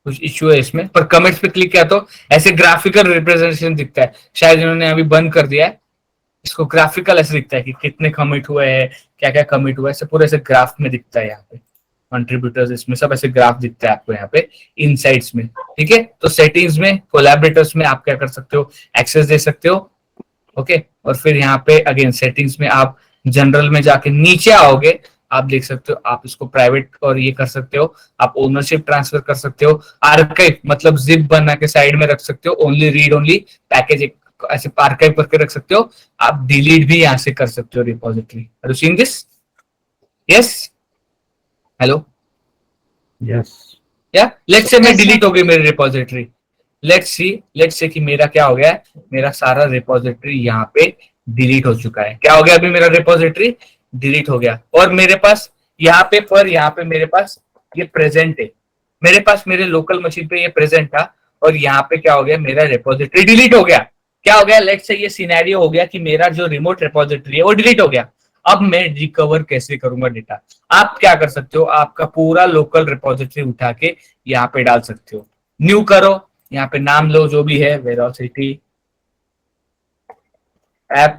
कुछ इश्यू है इसमें, पर कमेंट्स पे क्लिक किया तो ऐसे ग्राफिकल रिप्रेजेंटेशन दिखता है। शायद इन्होंने अभी बंद कर दिया है इसको। ग्राफिकल ऐसे दिखता है कि कितने कमिट हुए हैं, क्या क्या कमिट हुआ है, ऐसे पूरे ऐसे ग्राफ में दिखता है। यहाँ पे कंट्रीब्यूटर्स, इसमें सब ऐसे ग्राफ दिखता है आपको यहाँ पे इनसाइट्स में, ठीक है। तो सेटिंग्स में, कोलैबोरेटर्स में आप क्या कर सकते हो, एक्सेस दे सकते हो, ओके। और फिर यहाँ पे अगेन सेटिंग्स में आप जनरल में जाके नीचे आओगे, आप देख सकते हो, आप इसको प्राइवेट और ये कर सकते हो, आप ओनरशिप ट्रांसफर कर सकते हो, आर्काइव मतलब जिप बना के साइड में रख सकते हो, ओनली रीड ओनली पैकेज ऐसे आर्काइव करके रख सकते हो। आप डिलीट भी यहाँ से कर सकते हो repository. Are you seeing this? Yes, hello, Yes. या लेट्स से मैं डिलीट हो गई मेरी रिपोजिटरी। लेट्स से कि मेरा क्या हो गया है, मेरा सारा रिपोजिटरी यहाँ पे डिलीट हो चुका है। क्या हो गया अभी, मेरा रिपोजिटरी डिलीट हो गया। और मेरे पास यहाँ पे मेरे पास ये प्रेजेंट है, मेरे पास मेरे लोकल मशीन पे ये प्रेजेंट था, और यहाँ पे क्या हो गया, मेरा रिपोजिटरी डिलीट हो गया। क्या हो गया, लेट्स से ये सिनेरियो हो गया कि मेरा जो रिमोट रिपोजिटरी है वो डिलीट हो गया। अब मैं रिकवर कैसे करूंगा डेटा? आप क्या कर सकते हो, आपका पूरा लोकल रिपोजिटरी उठा के यहाँ पे डाल सकते हो। न्यू करो, यहाँ पे नाम लो जो भी है, वेलोसिटी ऐप,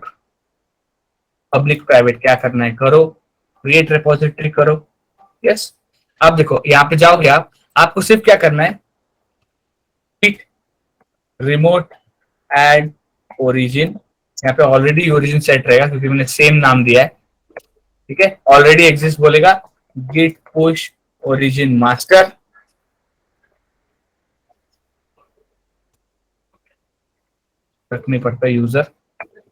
पब्लिक प्राइवेट क्या करना है करो, क्रिएट रिपोजिटरी करो। यस, अब देखो यहाँ पे जाओगे आप, आपको सिर्फ क्या करना है, पिक रिमोट एड ओरिजिन। यहाँ पे ऑलरेडी ओरिजिन सेट रहेगा क्योंकि मैंने सेम नाम दिया है, ठीक है। ऑलरेडी एग्जिस्ट बोलेगा, गिट पुश ओरिजिन मास्टर, रखनी पड़ता है यूजर,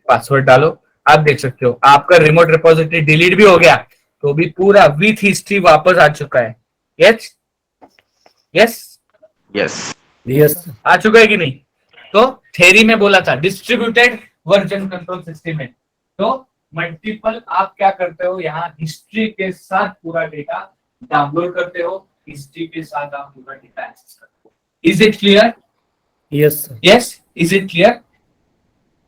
पासवर्ड डालो। आप देख सकते हो आपका रिमोट रिपोजिटरी डिलीट भी हो गया, तो भी पूरा विथ हिस्ट्री वापस आ चुका है। Yes yes Yes. Yes. आ चुका है कि नहीं? तो थ्योरी में बोला था डिस्ट्रीब्यूटेड वर्जन कंट्रोल सिस्टम है, तो मल्टीपल आप क्या करते हो, यहाँ हिस्ट्री के साथ पूरा डेटा डाउनलोड करते हो, हिस्ट्री के साथ आप पूरा डेटा एक्सेस करते हो। Is it clear? Yes, sir. Yes, is it clear?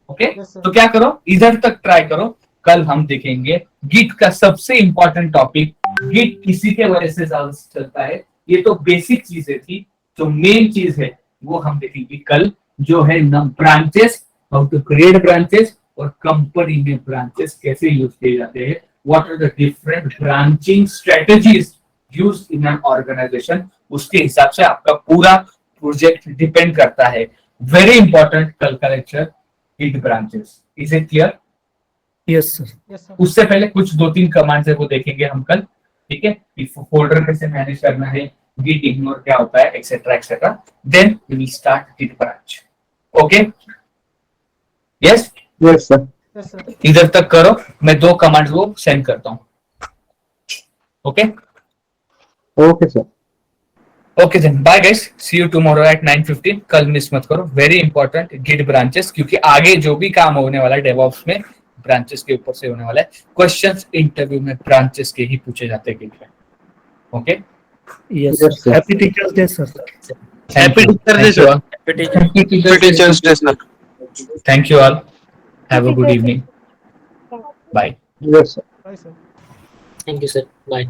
Okay, Yes, sir. तो क्या करो, इधर तक ट्राई करो। कल हम देखेंगे गिट का सबसे इंपॉर्टेंट टॉपिक, गिट किसी के वजह से ज्यादा चलता है। ये तो बेसिक चीजें थी, जो मेन चीज है वो हम देखेंगे कल, जो है branches, how to create branches, और कंपनी में ब्रांचेस कैसे यूज किए जाते हैं, what are the different branching strategies used in an organisation. उसके हिसाब से आपका पूरा प्रोजेक्ट डिपेंड करता है। वेरी इंपॉर्टेंट कल का lecture, git branches. Is it clear? Yes, sir. Yes, sir. उससे पहले कुछ 2-3 कमांड्स है वो देखेंगे हम कल, ठीक है। फोल्डर कैसे मैनेज करना है, गिट इग्नोर क्या होता है, et cetera et cetera. Then we will start git branch. Okay, yes, Yes, sir. Yes, sir. इधर तक करो, मैं 2 कमांड्स वो सेंड करता हूँ। Okay Okay, sir. Okay then bye guys, see you tomorrow at 9:15। कल मिस मत करो, वेरी इंपॉर्टेंट गिट ब्रांचेस, क्योंकि आगे जो भी काम होने वाला है डेवऑप्स में ब्रांचेस के ऊपर से होने वाला है। क्वेश्चंस इंटरव्यू में ब्रांचेस के ही पूछे जाते हैं गिट में। Okay, Yes, sir. Happy Teachers Day, sir. Happy Teachers Day, sir. Thank you all, have a good evening, bye. Yes, sir. Bye, sir. Thank you sir, bye.